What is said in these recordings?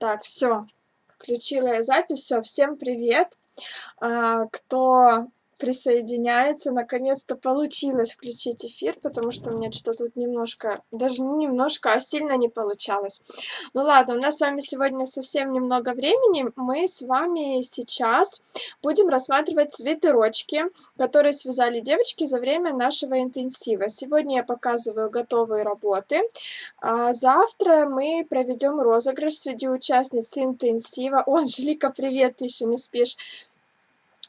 Так, все, включила я запись, все, всем привет. Кто присоединяется, наконец-то получилось включить эфир, потому что у меня что-то тут немножко, даже не немножко, а сильно не получалось. Ну ладно, у нас с вами сегодня совсем немного времени. Мы с вами сейчас будем рассматривать свитерочки, которые связали девочки за время нашего интенсива. Сегодня я показываю готовые работы. Завтра мы проведем розыгрыш среди участниц интенсива. О, Анжелика, привет, ты еще не спишь.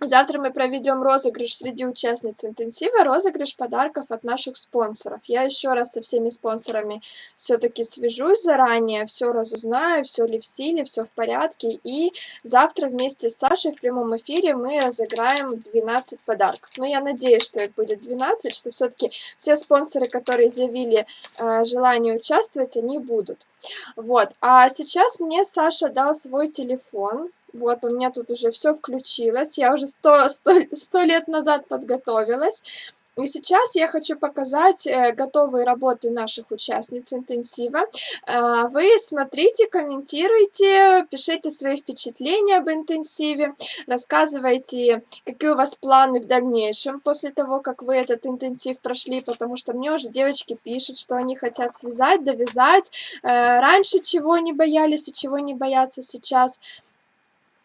Завтра мы проведем розыгрыш среди участниц интенсива, розыгрыш подарков от наших спонсоров. Я еще раз со всеми спонсорами все-таки свяжусь заранее, все разузнаю, все ли в силе, все в порядке. И завтра вместе с Сашей в прямом эфире мы разыграем 12 подарков. Но я надеюсь, что их будет 12, что все-таки все спонсоры, которые заявили желание участвовать, они будут. Вот, а сейчас мне Саша дал свой телефон. Вот, у меня тут уже все включилось. Я уже 100 лет назад подготовилась. И сейчас я хочу показать готовые работы наших участниц интенсива. Вы смотрите, комментируйте, пишите свои впечатления об интенсиве, рассказывайте, какие у вас планы в дальнейшем после того, как вы этот интенсив прошли, потому что мне уже девочки пишут, что они хотят связать, довязать. Раньше чего не боялись и чего не боятся сейчас.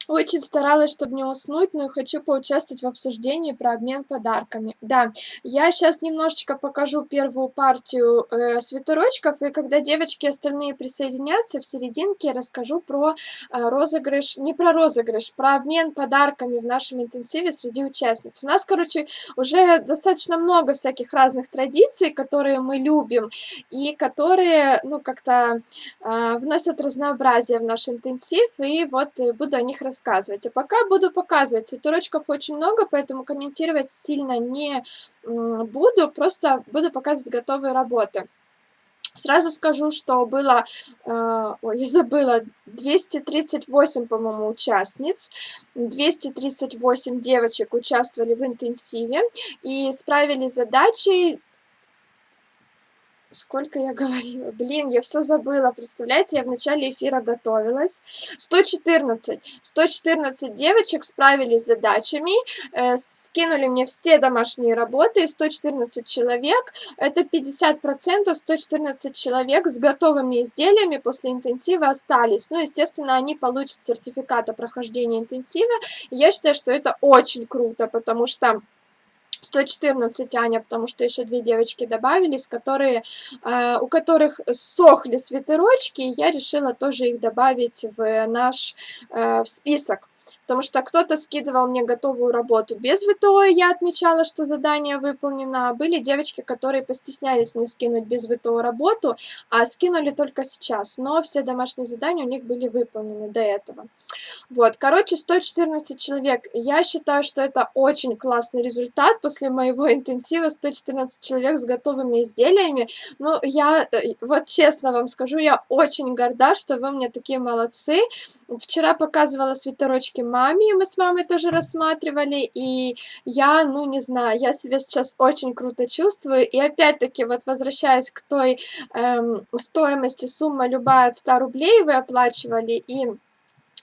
Очень старалась, чтобы не уснуть, но и хочу поучаствовать в обсуждении про обмен подарками. Да, я сейчас немножечко покажу первую партию свитерочков, и когда девочки остальные присоединятся, в серединке я расскажу про розыгрыш, не про розыгрыш, про обмен подарками в нашем интенсиве среди участниц. У нас, короче, уже достаточно много всяких разных традиций, которые мы любим, и которые, ну, как-то вносят разнообразие в наш интенсив, и вот буду о них рассказывать. А пока буду показывать. Свитерочков очень много, поэтому комментировать сильно не буду, просто буду показывать готовые работы. Сразу скажу, что было, ой, я забыла, 238, по-моему, участниц, 238 девочек участвовали в интенсиве и справились с задачей. Сколько я говорила? Блин, я все забыла. Представляете, я в начале эфира готовилась. 114 девочек справились с задачами, скинули мне все домашние работы, и 114 человек, это 50%, 114 человек с готовыми изделиями после интенсива остались. Ну, естественно, они получат сертификат о прохождении интенсива. Я считаю, что это очень круто, потому что 114, Аня, потому что еще 2 девочки добавились, которые, у которых сохли свитерочки, я решила тоже их добавить в наш в список. Потому что кто-то скидывал мне готовую работу без ВТО, и я отмечала, что задание выполнено. А были девочки, которые постеснялись мне скинуть без ВТО работу, а скинули только сейчас. Но все домашние задания у них были выполнены до этого. Вот, короче, 114 человек. Я считаю, что это очень классный результат. После моего интенсива 114 человек с готовыми изделиями. Ну, я, вот честно вам скажу, я очень горда, что вы мне такие молодцы. Вчера показывала свитерочки маме, мы с мамой тоже рассматривали, и я, ну, не знаю, я себя сейчас очень круто чувствую. И опять-таки, вот возвращаясь к той стоимости, сумма любая от 100 рублей вы оплачивали, и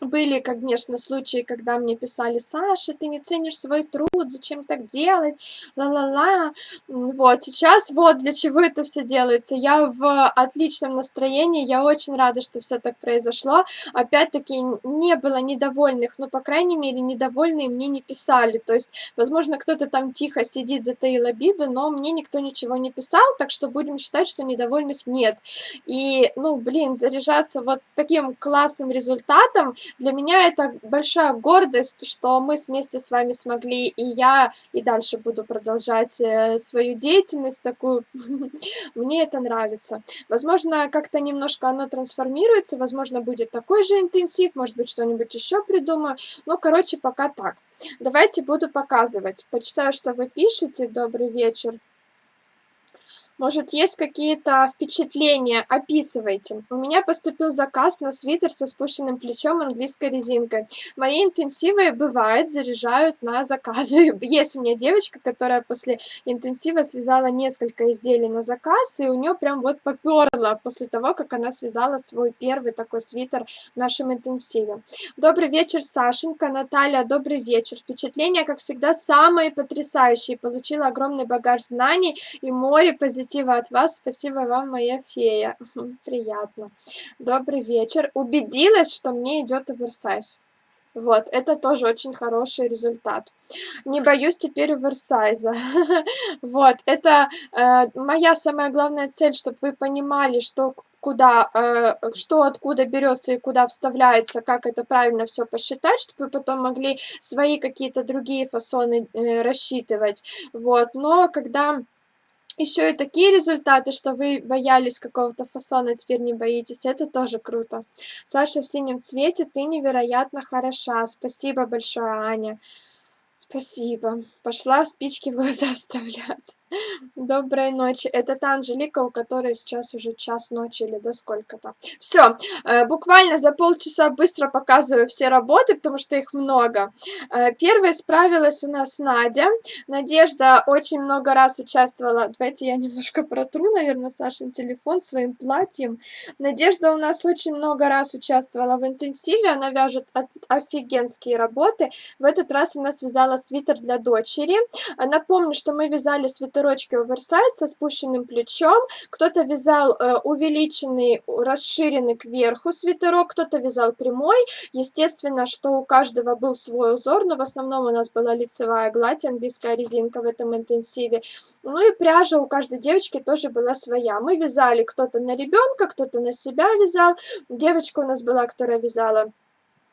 были, конечно, случаи, когда мне писали: Саша, ты не ценишь свой труд, зачем так делать, ла-ла-ла. Вот, сейчас вот для чего это все делается. Я в отличном настроении, я очень рада, что все так произошло. Опять-таки, не было недовольных, но, по крайней мере, недовольные мне не писали. То есть, возможно, кто-то там тихо сидит, затаил обиду, но мне никто ничего не писал, так что будем считать, что недовольных нет. И, ну, блин, заряжаться вот таким классным результатом, для меня это большая гордость, что мы вместе с вами смогли, и я и дальше буду продолжать свою деятельность такую. Мне это нравится. Возможно, как-то немножко оно трансформируется, возможно, будет такой же интенсив, может быть, что-нибудь еще придумаю. Ну, короче, пока так. Давайте буду показывать. Почитаю, что вы пишете. Добрый вечер. Может, есть какие-то впечатления? Описывайте. У меня поступил заказ на свитер со спущенным плечом английской резинкой. Мои интенсивы, бывает, заряжают на заказы. Есть у меня девочка, которая после интенсива связала несколько изделий на заказ, и у нее прям вот попёрло после того, как она связала свой первый такой свитер в нашем интенсиве. Добрый вечер, Сашенька. Наталья, добрый вечер. Впечатления, как всегда, самые потрясающие. Получила огромный багаж знаний и море позитива от вас. Спасибо вам, моя фея. Приятно. Добрый вечер. Убедилась, что мне идет оверсайз. Вот, это тоже очень хороший результат. Не боюсь теперь оверсайза. Вот, это моя самая главная цель, чтобы вы понимали, что куда, что откуда берется и куда вставляется, как это правильно все посчитать, чтобы вы потом могли свои какие-то другие фасоны рассчитывать. Вот, но когда еще и такие результаты, что вы боялись какого-то фасона, а теперь не боитесь. Это тоже круто. Саша в синем цвете, ты невероятно хороша. Спасибо большое, Аня. Спасибо. Пошла спички в глаза вставлять. Доброй ночи. Это та Анжелика, у которой сейчас уже час ночи или до сколько-то. Все, буквально за полчаса быстро показываю все работы, потому что их много. Первой справилась у нас Надя. Надежда очень много раз участвовала. Давайте я немножко протру, наверное, Сашин телефон своим платьем. Надежда у нас очень много раз участвовала в интенсиве. Она вяжет офигенские работы. В этот раз она связала свитер для дочери. Напомню, что мы вязали свитерочки оверсайз со спущенным плечом. Кто-то вязал увеличенный, расширенный кверху свитерок, кто-то вязал прямой. Естественно, что у каждого был свой узор, но в основном у нас была лицевая гладь, английская резинка в этом интенсиве. Ну и пряжа у каждой девочки тоже была своя. Мы вязали кто-то на ребенка, кто-то на себя вязал. Девочка у нас была, которая вязала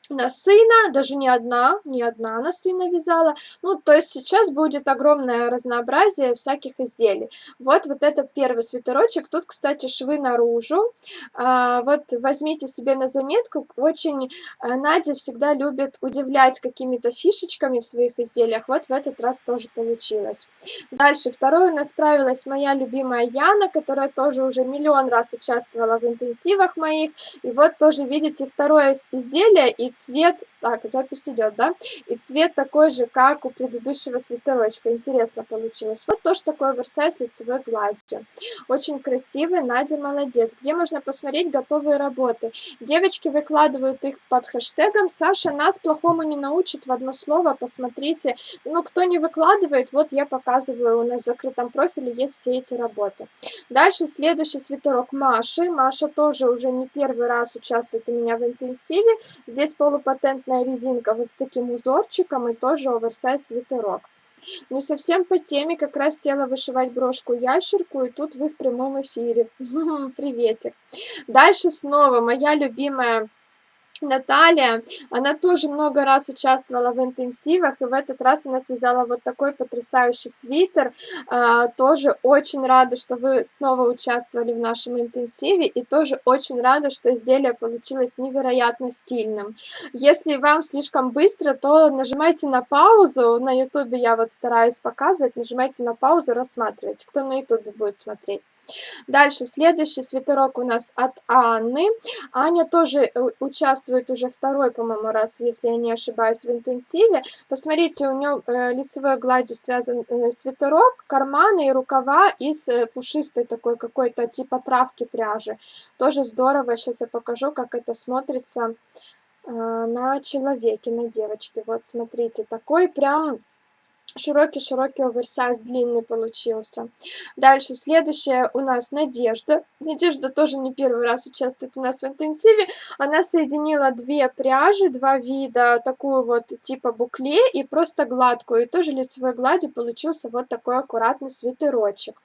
на сына, даже не одна на сына вязала. Ну, то есть сейчас будет огромное разнообразие всяких изделий. Вот этот первый свитерочек. Тут, кстати, швы наружу. Вот возьмите себе на заметку. Очень Надя всегда любит удивлять какими-то фишечками в своих изделиях. Вот в этот раз тоже получилось. Дальше. Второй у нас справилась моя любимая Яна, которая тоже уже миллион раз участвовала в интенсивах моих. И вот тоже видите второе изделие, и цвет, так, запись идет, да, и цвет такой же, как у предыдущего свитерочка. Интересно получилось. Вот тоже такой оверсайз лицевой гладью. Очень красивый, Надя молодец. Где можно посмотреть готовые работы? Девочки выкладывают их под хэштегом «Саша нас плохому не научит», в одно слово, посмотрите. Ну, кто не выкладывает, вот я показываю, у нас в закрытом профиле есть все эти работы. Дальше следующий свитерок Маши. Маша тоже уже не первый раз участвует у меня в интенсиве. Здесь полупатентная резинка вот с таким узорчиком и тоже оверсайз свитерок. Не совсем по теме, как раз села вышивать брошку-ящерку, и тут вы в прямом эфире. Приветик. Дальше снова моя любимая Наталья, она тоже много раз участвовала в интенсивах, и в этот раз она связала вот такой потрясающий свитер. Тоже очень рада, что вы снова участвовали в нашем интенсиве, и тоже очень рада, что изделие получилось невероятно стильным. Если вам слишком быстро, то нажимайте на паузу. На ютубе я вот стараюсь показывать, нажимайте на паузу, рассматривайте, кто на ютубе будет смотреть. Дальше, следующий свитерок у нас от Анны. Аня тоже участвует уже второй, по-моему, раз, если я не ошибаюсь, в интенсиве. Посмотрите, у нее лицевой гладью связан свитерок, карманы и рукава из пушистой такой какой-то типа травки пряжи. Тоже здорово. Сейчас я покажу, как это смотрится на человеке, на девочке. Вот, смотрите, такой прям широкий-широкий оверсайз, длинный получился. Дальше следующая у нас Надежда. Надежда тоже не первый раз участвует у нас в интенсиве. Она соединила две пряжи, два вида, такую вот типа букле и просто гладкую. И тоже лицевой гладью получился вот такой аккуратный свитерочек.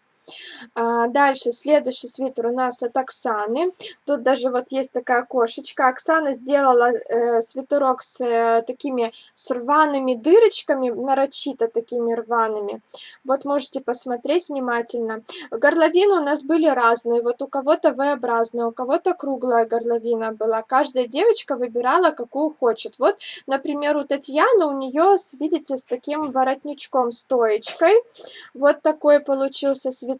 Дальше следующий свитер у нас от Оксаны. Тут даже вот есть такая кошечка. Оксана сделала свитерок с такими с рваными дырочками, нарочито такими рваными. Вот можете посмотреть внимательно. Горловины у нас были разные. Вот у кого-то V-образная, у кого-то круглая горловина была. Каждая девочка выбирала, какую хочет. Вот, например, у Татьяны, у нее, видите, с таким воротничком, стоечкой. Вот такой получился свитерок.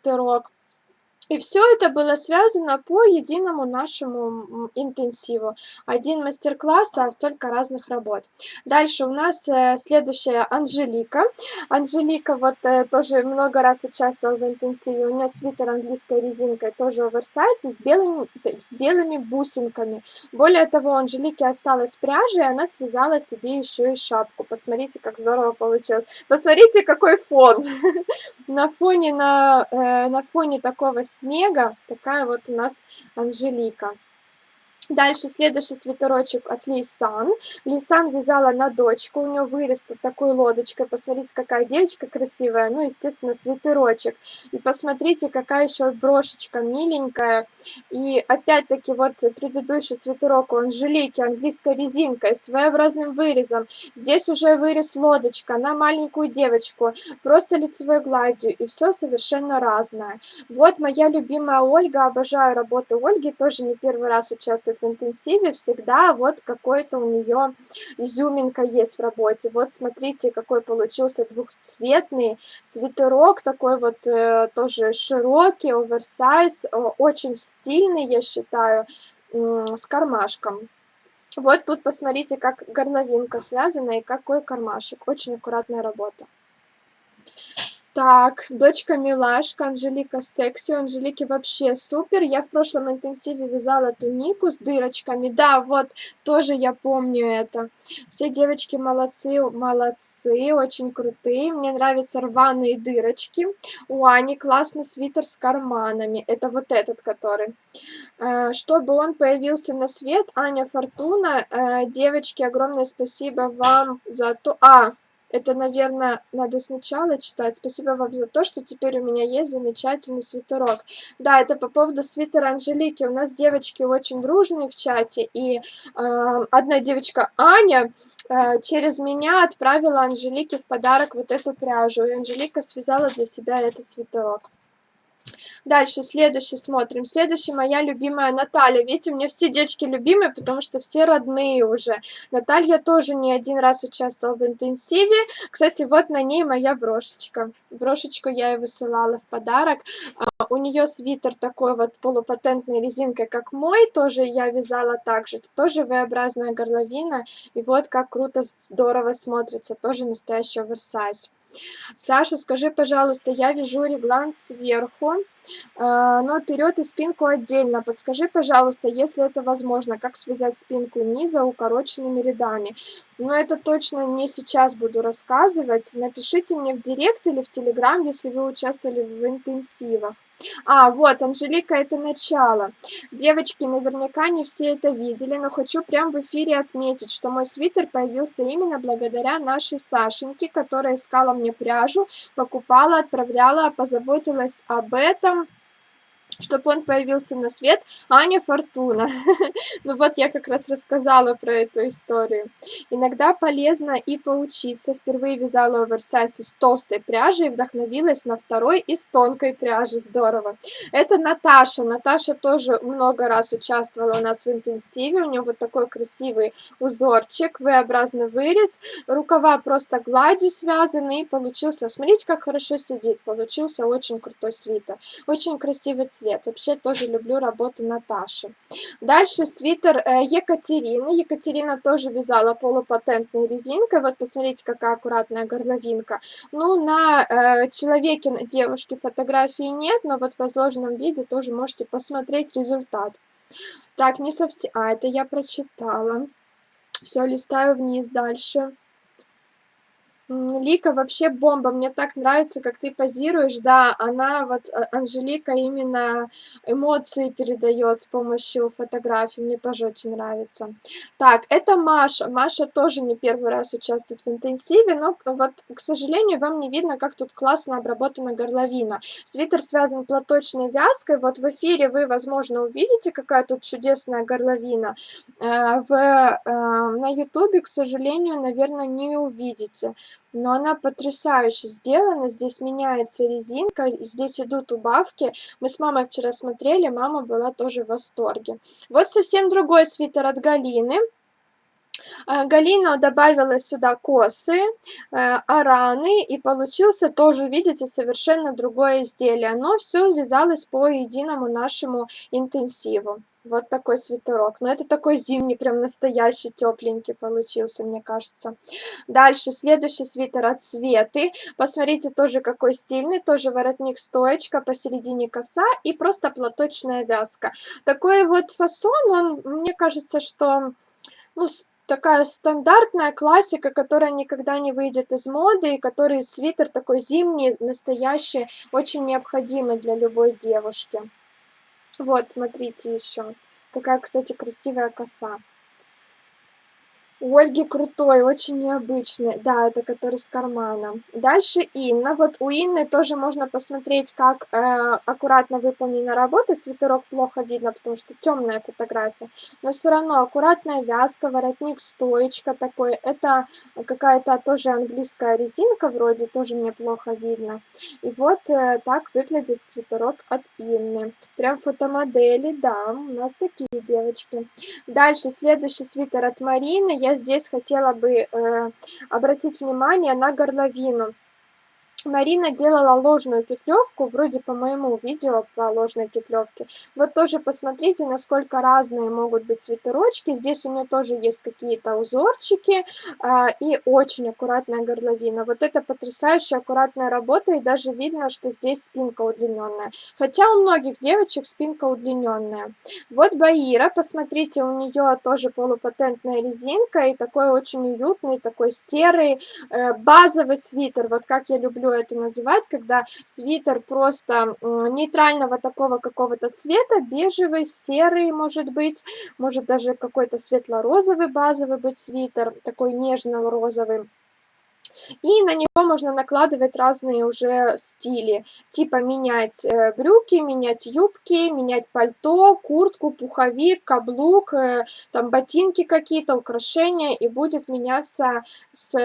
И все это было связано по единому нашему интенсиву. Один мастер-класс, а столько разных работ. Дальше у нас следующая Анжелика. Анжелика вот тоже много раз участвовала в интенсиве. У нее свитер английской резинкой, тоже оверсайз, и с белыми бусинками. Более того, у Анжелики осталась пряжа, и она связала себе еще и шапку. Посмотрите, как здорово получилось. Посмотрите, какой фон. На фоне такого снега такая вот у нас Анжелика. Дальше следующий свитерочек от Лейсан. Лейсан вязала на дочку, у нее вырез тут такой лодочкой. Посмотрите, какая девочка красивая. Ну, естественно, свитерочек. И посмотрите, какая еще брошечка миленькая. И опять-таки вот предыдущий свитерок у Анжелики, английской резинкой, с своеобразным вырезом. Здесь уже вырез лодочка на маленькую девочку, просто лицевой гладью. И все совершенно разное. Вот моя любимая Ольга, обожаю работу Ольги, тоже не первый раз участвует в интенсиве, всегда вот какой-то у нее изюминка есть в работе. Вот смотрите, какой получился двухцветный свитерок, такой вот тоже широкий, оверсайз, очень стильный, я считаю, с кармашком. Вот тут посмотрите, как горловинка связана и какой кармашек. Очень аккуратная работа. Так, дочка милашка, Анжелика секси, у Анжелики вообще супер. Я в прошлом интенсиве вязала тунику с дырочками. Да, вот, тоже я помню это. Все девочки молодцы, молодцы, очень крутые. Мне нравятся рваные дырочки. У Ани классный свитер с карманами. Это вот этот, который. Чтобы он появился на свет, Аня Фортуна. Девочки, огромное спасибо вам за то... Это, наверное, надо сначала читать. Спасибо вам за то, что теперь у меня есть замечательный свитерок. Да, это по поводу свитера Анжелики. У нас девочки очень дружные в чате, и одна девочка, Аня, через меня отправила Анжелике в подарок вот эту пряжу, и Анжелика связала для себя этот свитерок. Дальше, следующий смотрим. Следующий моя любимая Наталья. Видите, у меня все девочки любимые, потому что все родные уже. Наталья тоже не один раз участвовала в интенсиве. Кстати, вот на ней моя брошечка. Брошечку я ей высылала в подарок. У нее свитер такой вот полупатентной резинкой, как мой, тоже я вязала так же. Тоже V-образная горловина. И вот как круто, здорово смотрится. Тоже настоящий оверсайз. Саша, скажи, пожалуйста, я вяжу реглан сверху, но вперед и спинку отдельно. Подскажи, пожалуйста, если это возможно, как связать спинку низа укороченными рядами. Но это точно не сейчас буду рассказывать. Напишите мне в директ или в телеграм, если вы участвовали в интенсивах. Вот, Анжелика, это начало. Девочки, наверняка не все это видели, но хочу прямо в эфире отметить, что мой свитер появился именно благодаря нашей Сашеньке, которая искала мне пряжу, покупала, отправляла, позаботилась об этом, чтобы он появился на свет. Аня Фортуна. Ну вот я как раз рассказала про эту историю. Иногда полезно и поучиться. Впервые вязала оверсайз из толстой пряжи и вдохновилась на второй из тонкой пряжи. Здорово. Это Наташа. Наташа тоже много раз участвовала у нас в интенсиве. У нее вот такой красивый узорчик, V-образный вырез. Рукава просто гладью связаны и получился. Смотрите, как хорошо сидит. Получился очень крутой свитер. Очень красивый цвет. Вообще тоже люблю работу Наташи. Дальше свитер Екатерины. Екатерина тоже вязала полупатентной резинкой. Вот посмотрите, какая аккуратная горловинка. Ну, на человеке, на девушке фотографии нет, но вот в разложенном виде тоже можете посмотреть результат. Так, не совсем... это я прочитала. Все, листаю вниз дальше. Лика вообще бомба, мне так нравится, как ты позируешь, да, она вот, Анжелика именно эмоции передает с помощью фотографий, мне тоже очень нравится. Так, это Маша, Маша тоже не первый раз участвует в интенсиве, но вот, к сожалению, вам не видно, как тут классно обработана горловина. Свитер связан платочной вязкой, вот в эфире вы, возможно, увидите, какая тут чудесная горловина, на ютубе, к сожалению, наверное, не увидите. Но она потрясающе сделана. Здесь меняется резинка, здесь идут убавки. Мы с мамой вчера смотрели, мама была тоже в восторге. Вот совсем другой свитер от Галины. Галина добавила сюда косы, араны, и получился тоже, видите, совершенно другое изделие. Оно все вязалось по единому нашему интенсиву. Вот такой свитерок. Но это такой зимний, прям настоящий, тепленький получился, мне кажется. Дальше, следующий свитер от Светы. Посмотрите, тоже какой стильный, тоже воротник-стоечка, посередине коса и просто платочная вязка. Такой вот фасон, он, мне кажется, что, ну, такая стандартная классика, которая никогда не выйдет из моды, и который свитер такой зимний, настоящий, очень необходимый для любой девушки. Вот, смотрите еще. Какая, кстати, красивая коса. У Ольги крутой, очень необычный. Да, это который с карманом. Дальше Инна. Вот у Инны тоже можно посмотреть, как аккуратно выполнена работа. Свитерок плохо видно, потому что темная фотография. Но все равно аккуратная вязка, воротник, стоечка такой. Это какая-то тоже английская резинка вроде, тоже мне плохо видно. И вот так выглядит свитерок от Инны. Прям фотомодели, да, у нас такие девочки. Дальше следующий свитер от Марины. Я здесь хотела бы обратить внимание на горловину. Марина делала ложную петлевку, вроде по моему видео по ложной петлевке. Вот тоже посмотрите, насколько разные могут быть свитерочки. Здесь у нее тоже есть какие-то узорчики и очень аккуратная горловина. Вот это потрясающая аккуратная работа, и даже видно, что здесь спинка удлиненная. Хотя у многих девочек спинка удлиненная. Вот Баира, посмотрите, у нее тоже полупатентная резинка и такой очень уютный, такой серый базовый свитер. Вот как я люблю это называть, когда свитер просто нейтрального такого какого-то цвета, бежевый, серый, может даже какой-то светло-розовый базовый быть свитер, такой нежно-розовый. И на него можно накладывать разные уже стили, типа менять брюки, менять юбки, менять пальто, куртку, пуховик, каблук, там ботинки какие-то, украшения, и будет меняться с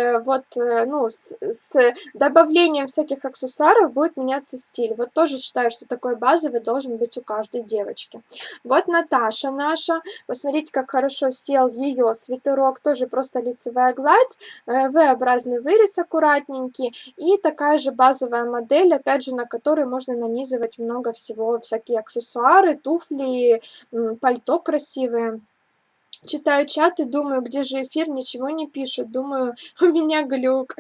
добавлением всяких аксессуаров будет меняться стиль. Вот тоже считаю, что такой базовый должен быть у каждой девочки. Вот Наташа наша, посмотрите, как хорошо сел ее свитерок, тоже просто лицевая гладь, V-образный вырез аккуратненький и такая же базовая модель, опять же, на которой можно нанизывать много всего, всякие аксессуары, туфли, пальто красивые. Читаю чат и думаю, где же эфир, ничего не пишут, думаю, у меня глюк.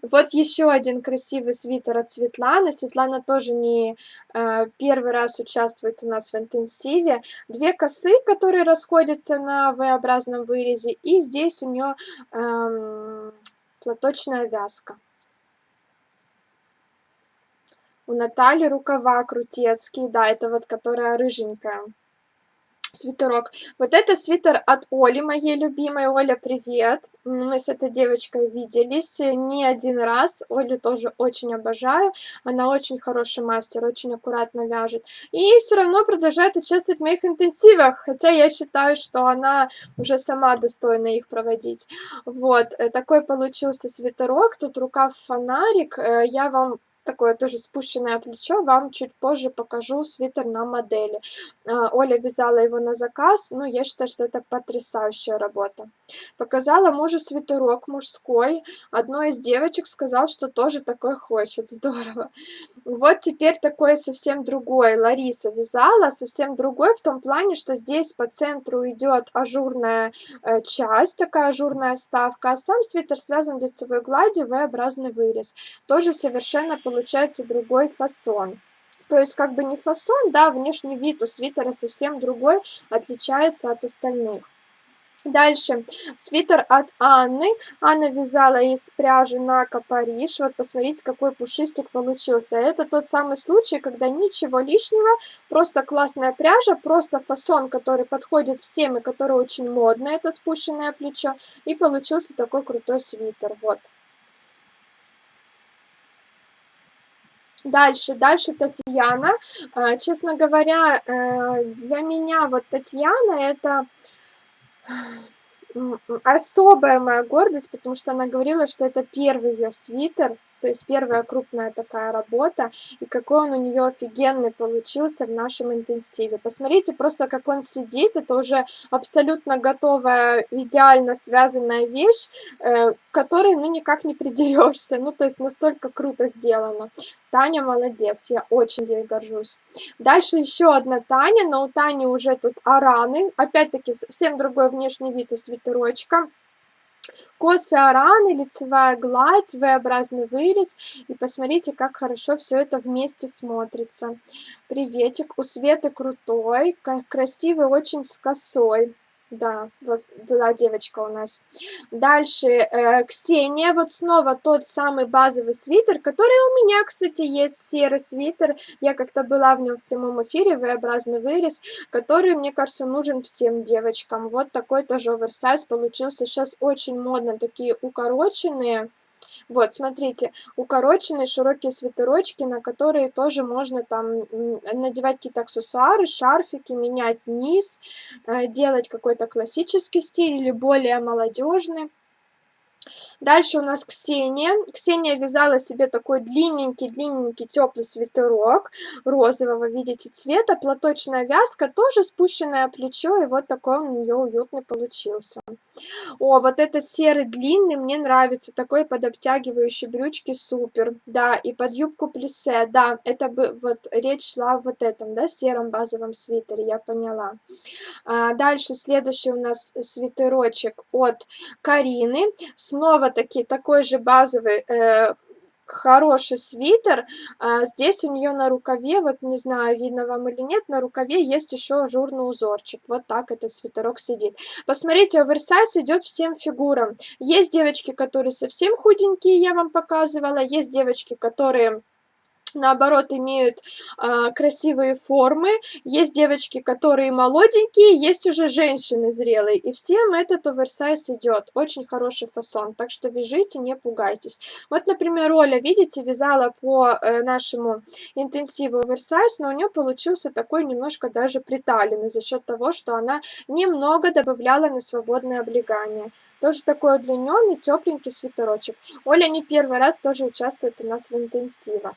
Вот еще один красивый свитер от Светланы. Светлана тоже не первый раз участвует у нас в интенсиве. Две косы, которые расходятся на V-образном вырезе, и здесь у нее платочная вязка. У Натальи рукава крутецкие, да, это вот которая рыженькая. Свитерок. Вот это свитер от Оли, моей любимой. Оля, привет. Мы с этой девочкой виделись не один раз. Олю тоже очень обожаю. Она очень хороший мастер, очень аккуратно вяжет. И все равно продолжает участвовать в моих интенсивах. Хотя я считаю, что она уже сама достойна их проводить. Вот, такой получился свитерок. Тут рукав фонарик. Я вам такое тоже спущенное плечо, вам чуть позже покажу свитер на модели. Оля вязала его на заказ, ну, я считаю, что это потрясающая работа. Показала мужу свитерок мужской, одной из девочек сказал, что тоже такой хочет, здорово. Вот теперь такой совсем другой, Лариса вязала, совсем другой в том плане, что здесь по центру идет ажурная часть, такая ажурная вставка, а сам свитер связан лицевой гладью, V-образный вырез. Тоже совершенно получается другой фасон. То есть как бы не фасон, да, внешний вид у свитера совсем другой, отличается от остальных. Дальше свитер от Анны. Анна вязала из пряжи Нака Париж. Вот посмотрите, какой пушистик получился. Это тот самый случай, когда ничего лишнего, просто классная пряжа, просто фасон, который подходит всем и который очень модный, это спущенное плечо. И получился такой крутой свитер, вот. Дальше Татьяна. Честно говоря, для меня вот Татьяна это особая моя гордость, потому что она говорила, что это первый ее свитер. То есть первая крупная такая работа, и какой он у нее офигенный получился в нашем интенсиве. Посмотрите просто, как он сидит, это уже абсолютно готовая, идеально связанная вещь, к которой, ну, никак не придерешься, ну, то есть настолько круто сделано. Таня молодец, я очень ей горжусь. Дальше еще одна Таня, но у Тани уже тут араны, опять-таки совсем другой внешний вид у свитерочка. Косы араны, лицевая гладь, V-образный вырез. И посмотрите, как хорошо все это вместе смотрится. Приветик. У Светы крутой, красивый, очень с косой. Да, была девочка у нас. Дальше Ксения. Вот снова тот самый базовый свитер, который у меня, кстати, есть. Серый свитер. Я как-то была в нем в прямом эфире. V-образный вырез, который, мне кажется, нужен всем девочкам. Вот такой тоже оверсайз получился. Сейчас очень модно такие укороченные. Вот, смотрите, укороченные широкие свитерочки, на которые тоже можно там надевать какие-то аксессуары, шарфики, менять низ, делать какой-то классический стиль или более молодежный. Дальше у нас Ксения. Ксения вязала себе такой длинненький теплый свитерок розового, видите, цвета. Платочная вязка, тоже спущенное плечо, и вот такой у нее уютный получился. О, вот этот серый длинный мне нравится, такой под обтягивающие брючки, супер. Да, и под юбку плиссе, да, это бы вот речь шла о вот этом, да, сером базовом свитере, я поняла. Дальше следующий у нас свитерочек от Карины. Снова таки такой же базовый хороший свитер. Здесь у нее на рукаве, вот не знаю, видно вам или нет, на рукаве есть еще ажурный узорчик. Вот так этот свитерок сидит. Посмотрите, оверсайз идет всем фигурам. Есть девочки, которые совсем худенькие, я вам показывала. Есть девочки, которые наоборот имеют красивые формы, есть девочки, которые молоденькие, есть уже женщины зрелые, и всем этот оверсайз идет, очень хороший фасон, так что вяжите, не пугайтесь. Вот, например, Оля, видите, вязала по нашему интенсиву оверсайз, но у нее получился такой немножко даже приталенный за счет того, что она немного добавляла на свободное облегание. Тоже такой удлиненный, тепленький свитерочек. Оля не первый раз тоже участвует у нас в интенсивах.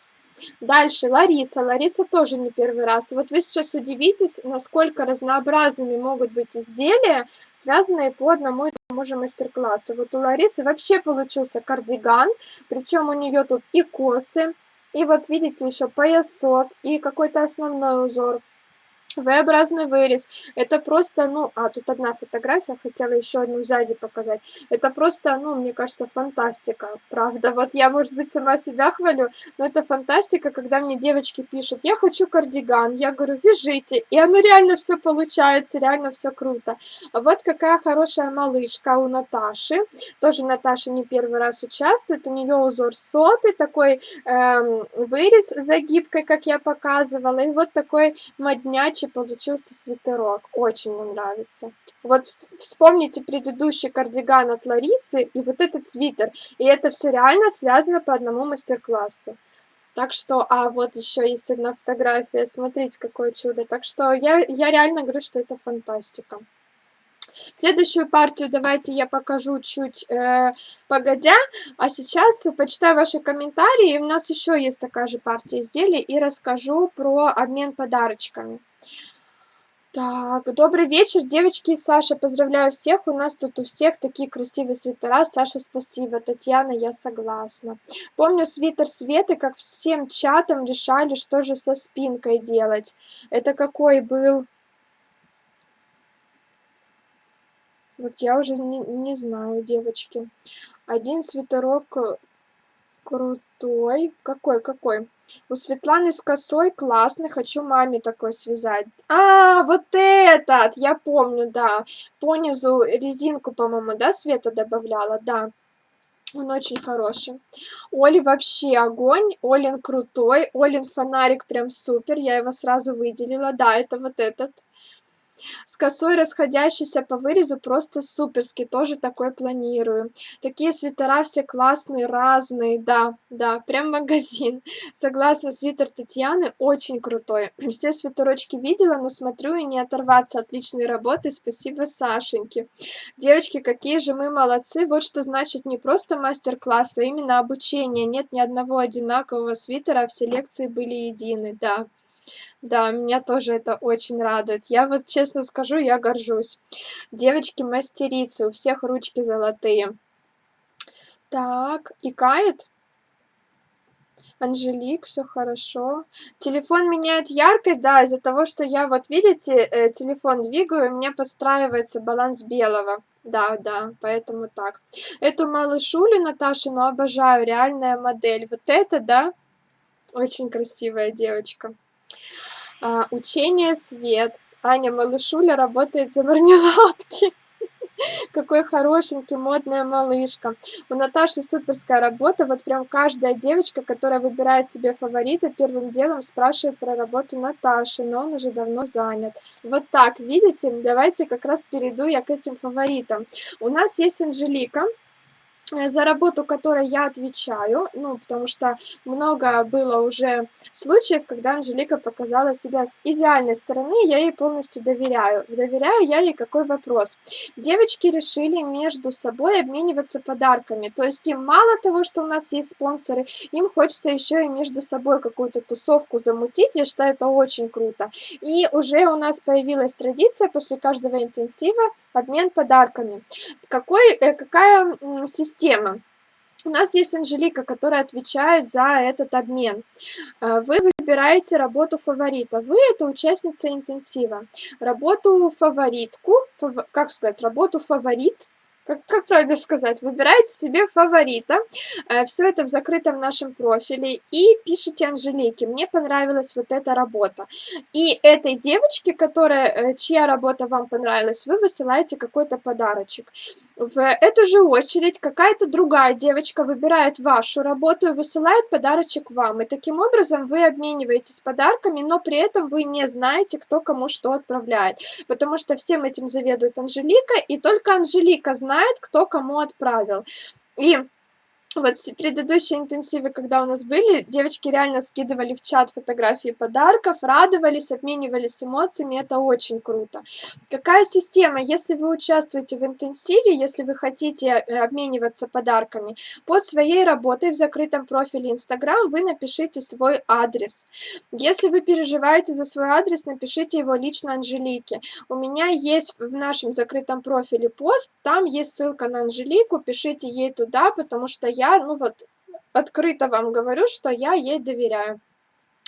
Дальше Лариса. Лариса тоже не первый раз. Вот вы сейчас удивитесь, насколько разнообразными могут быть изделия, связанные по одному и тому же мастер-классу. Вот у Ларисы вообще получился кардиган, причем у нее тут и косы, и вот видите еще поясок, и какой-то основной узор. V-образный вырез. Это просто, ну, тут одна фотография, хотела еще одну сзади показать. Это просто, ну, мне кажется, фантастика, правда. Вот я, может быть, сама себя хвалю, но это фантастика, когда мне девочки пишут, я хочу кардиган, я говорю, вяжите, и оно реально все получается, реально все круто. А вот какая хорошая малышка у Наташи, тоже Наташа не первый раз участвует, у нее узор сотый, такой вырез загибкой, как я показывала, и вот такой моднячий получился свитерок. Очень мне нравится. Вот вспомните предыдущий кардиган от Ларисы и вот этот свитер. И это все реально связано по одному мастер-классу. Так что, вот еще есть одна фотография. Смотрите, какое чудо. Так что я реально говорю, что это фантастика. Следующую партию давайте я покажу чуть погодя, а сейчас почитаю ваши комментарии. У нас еще есть такая же партия изделий и расскажу про обмен подарочками. Так, добрый вечер, девочки и Саша, поздравляю всех, у нас тут у всех такие красивые свитера, Саша, спасибо, Татьяна, я согласна. Помню свитер Светы, как всем чатом решали, что же со спинкой делать. Это какой был? Вот я уже не знаю, девочки. Один свитерок крутой. Какой? У Светланы с косой классный. Хочу маме такой связать. Вот этот! Я помню, да. По низу резинку, по-моему, да, Света добавляла? Да. Он очень хороший. Оли вообще огонь. Олин крутой. Олин фонарик прям супер. Я его сразу выделила. Да, это вот этот. С косой, расходящейся по вырезу, просто суперски, тоже такой планирую. Такие свитера все классные, разные, да, да, прям магазин. Согласна, свитер Татьяны очень крутой. Все свитерочки видела, но смотрю и не оторваться от личной работы. Спасибо Сашеньке. Девочки, какие же мы молодцы. Вот что значит не просто мастер-класс, а именно обучение. Нет ни одного одинакового свитера, а все лекции были едины, да. Да, меня тоже это очень радует. Я вот честно скажу, я горжусь. Девочки-мастерицы, у всех ручки золотые. Так, икает? Анжелик, все хорошо. Телефон меняет яркость, да, из-за того, что я, вот видите, телефон двигаю, у меня подстраивается баланс белого. Да, да, поэтому так. Эту малышулю Наташину обожаю, реальная модель. Вот это, да, очень красивая девочка. Учение свет. Аня Малышуля работает за мармеладки. Какой хорошенький, модная малышка. У Наташи суперская работа. Вот прям каждая девочка, которая выбирает себе фаворита, первым делом спрашивает про работу Наташи, но он уже давно занят. Вот так, видите? Давайте как раз перейду я к этим фаворитам. У нас есть Анжелика, за работу которой я отвечаю, ну, потому что много было уже случаев, когда Анжелика показала себя с идеальной стороны, я ей полностью доверяю. Доверяю я ей какой вопрос. Девочки решили между собой обмениваться подарками, то есть им мало того, что у нас есть спонсоры, им хочется еще и между собой какую-то тусовку замутить, я считаю, это очень круто. И уже у нас появилась традиция после каждого интенсива обмен подарками. Какая система? У нас есть Анжелика, которая отвечает за этот обмен. Вы выбираете работу фаворита. Вы это участница интенсива. Работу фаворитку, как сказать, работу фаворит, как правильно сказать, выбираете себе фаворита, все это в закрытом нашем профиле, и пишите Анжелике, мне понравилась вот эта работа. И этой девочке, чья работа вам понравилась, вы высылаете какой-то подарочек. В эту же очередь какая-то другая девочка выбирает вашу работу и высылает подарочек вам. И таким образом вы обмениваетесь подарками, но при этом вы не знаете, кто кому что отправляет. Потому что всем этим заведует Анжелика, и только Анжелика знает, кто кому отправил. И вот предыдущие интенсивы, когда у нас были, девочки реально скидывали в чат фотографии подарков, радовались, обменивались эмоциями, это очень круто. Какая система? Если вы участвуете в интенсиве, если вы хотите обмениваться подарками, под своей работой в закрытом профиле Instagram вы напишите свой адрес. Если вы переживаете за свой адрес, напишите его лично Анжелике. У меня есть в нашем закрытом профиле пост, там есть ссылка на Анжелику, пишите ей туда, потому что я, ну вот, открыто вам говорю, что я ей доверяю.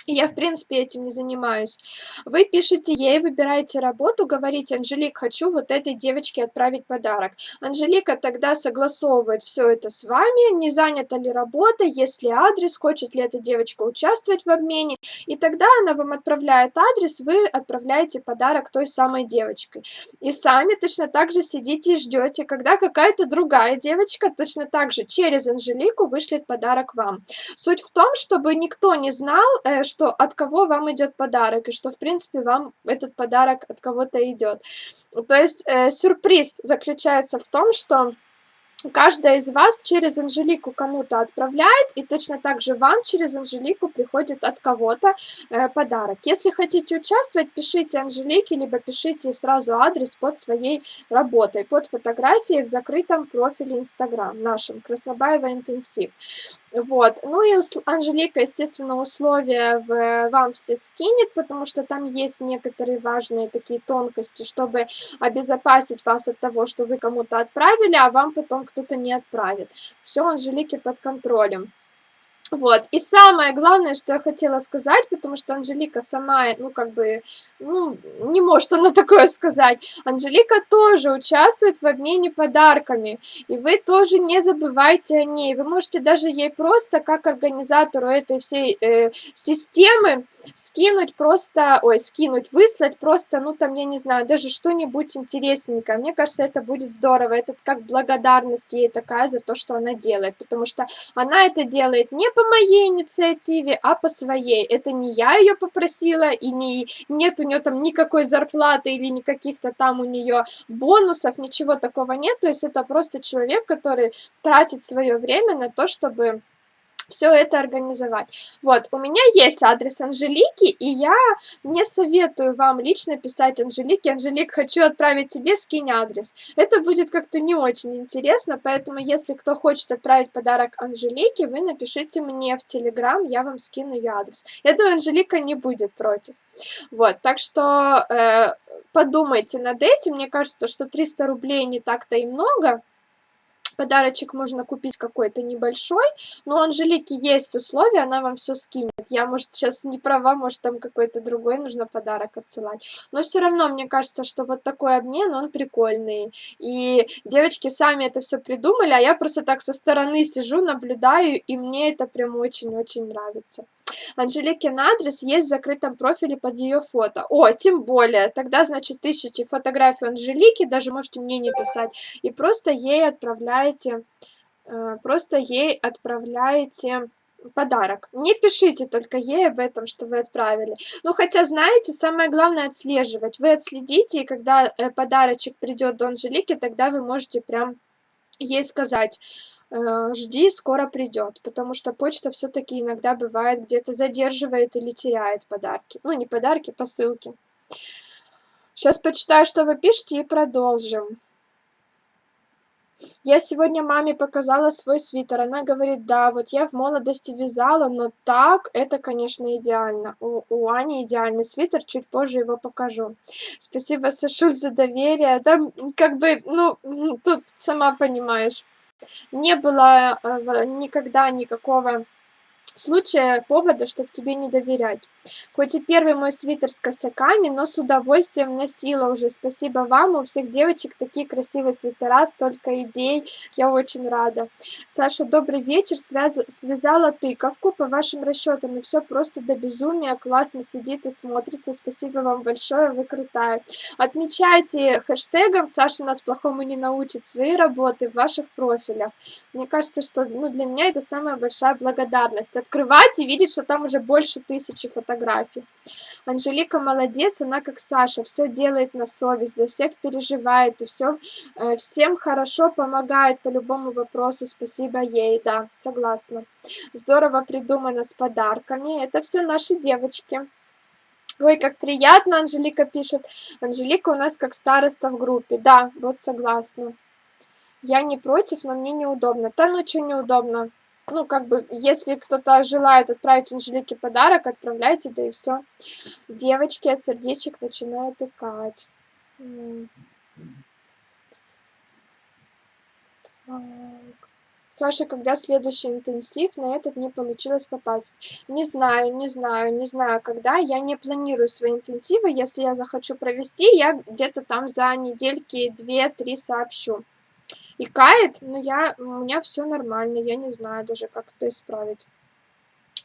И я, в принципе, этим не занимаюсь. Вы пишете ей, выбираете работу, говорите, Анжелик, хочу вот этой девочке отправить подарок. Анжелика тогда согласовывает все это с вами, не занята ли работа, есть ли адрес, хочет ли эта девочка участвовать в обмене. И тогда она вам отправляет адрес, вы отправляете подарок той самой девочке. И сами точно так же сидите и ждете, когда какая-то другая девочка точно так же через Анжелику вышлет подарок вам. Суть в том, чтобы никто не знал, что от кого вам идет подарок, и что, в принципе, вам этот подарок от кого-то идет. То есть сюрприз заключается в том, что каждая из вас через Анжелику кому-то отправляет, и точно так же вам через Анжелику приходит от кого-то подарок. Если хотите участвовать, пишите Анжелике, либо пишите сразу адрес под своей работой, под фотографией в закрытом профиле Instagram нашем, Краснобаева интенсив. Вот, ну и Анжелика, естественно, условия вам все скинет, потому что там есть некоторые важные такие тонкости, чтобы обезопасить вас от того, что вы кому-то отправили, а вам потом кто-то не отправит. Все Анжелике под контролем. Вот, и самое главное, что я хотела сказать, потому что Анжелика сама, ну, как бы, ну, не может она такое сказать. Анжелика тоже участвует в обмене подарками, и вы тоже не забывайте о ней. Вы можете даже ей просто, как организатору этой всей системы, выслать просто, ну, там, я не знаю, даже что-нибудь интересненькое. Мне кажется, это будет здорово. Это как благодарность ей такая за то, что она делает, потому что она это делает не по моей инициативе, а по своей. Это не я ее попросила, и нет у нее там никакой зарплаты или никаких-то там у нее бонусов, ничего такого нет. То есть это просто человек, который тратит свое время на то, чтобы все это организовать. Вот, у меня есть адрес Анжелики, и я не советую вам лично писать Анжелике: Анжелик, хочу отправить тебе, скинь адрес. Это будет как-то не очень интересно, поэтому если кто хочет отправить подарок Анжелике, вы напишите мне в Телеграм, я вам скину ее адрес. Я думаю, Анжелика не будет против. Вот, так что подумайте над этим. Мне кажется, что 300 рублей не так-то и много. Подарочек можно купить какой-то небольшой, но у Анжелики есть условия, она вам все скинет. Я, может, сейчас не права, может, там какой-то другой нужно подарок отсылать. Но все равно, мне кажется, что вот такой обмен, он прикольный. И девочки сами это все придумали, а я просто так со стороны сижу, наблюдаю, и мне это прям очень-очень нравится. Анжеликин адрес есть в закрытом профиле под ее фото. О, тем более, тогда, значит, ищите фотографию Анжелики, даже можете мне не писать, и просто ей отправляете подарок. Не пишите только ей об этом, что вы отправили. Ну, хотя, знаете, самое главное отслеживать. Вы отследите, и когда подарочек придет до Анжелики, тогда вы можете прям ей сказать: жди, скоро придет, потому что почта все-таки иногда бывает где-то задерживает или теряет подарки. Ну, не подарки, посылки. Сейчас почитаю, что вы пишете, и продолжим. Я сегодня маме показала свой свитер. Она говорит: да, вот я в молодости вязала, но так это, конечно, идеально. У Ани идеальный свитер, чуть позже его покажу. Спасибо, Сашуль, за доверие. Да, как бы, ну, тут сама понимаешь, не было никогда никакого случая, повода, чтобы тебе не доверять. Хоть и первый мой свитер с косяками, но с удовольствием носила уже. Спасибо вам, у всех девочек такие красивые свитера, столько идей, я очень рада. Саша, добрый вечер, связала тыковку по вашим расчетам, и все просто до безумия, классно сидит и смотрится. Спасибо вам большое, вы крутая. Отмечайте хэштегом, Саша нас плохому не научит, свои работы в ваших профилях. Мне кажется, что для меня это самая большая благодарность. Открывать и видеть, что там уже больше 1000 фотографий. Анжелика молодец, она как Саша, все делает на совесть, за всех переживает и всем хорошо помогает по любому вопросу. Спасибо ей, да, согласна. Здорово придумано с подарками. Это все наши девочки. Ой, как приятно, Анжелика пишет. Анжелика у нас как староста в группе. Да, вот согласна. Я не против, но мне неудобно. Да, ну что неудобно? Ну, как бы, если кто-то желает отправить Анжелике подарок, отправляйте, да и все. Девочки от сердечек начинают икать. Так. Саша, когда следующий интенсив? На этот не получилось попасть. Не знаю, когда. Я не планирую свои интенсивы. Если я захочу провести, я где-то там за недельки 2-3 сообщу. Икает, но у меня все нормально, я не знаю даже, как это исправить.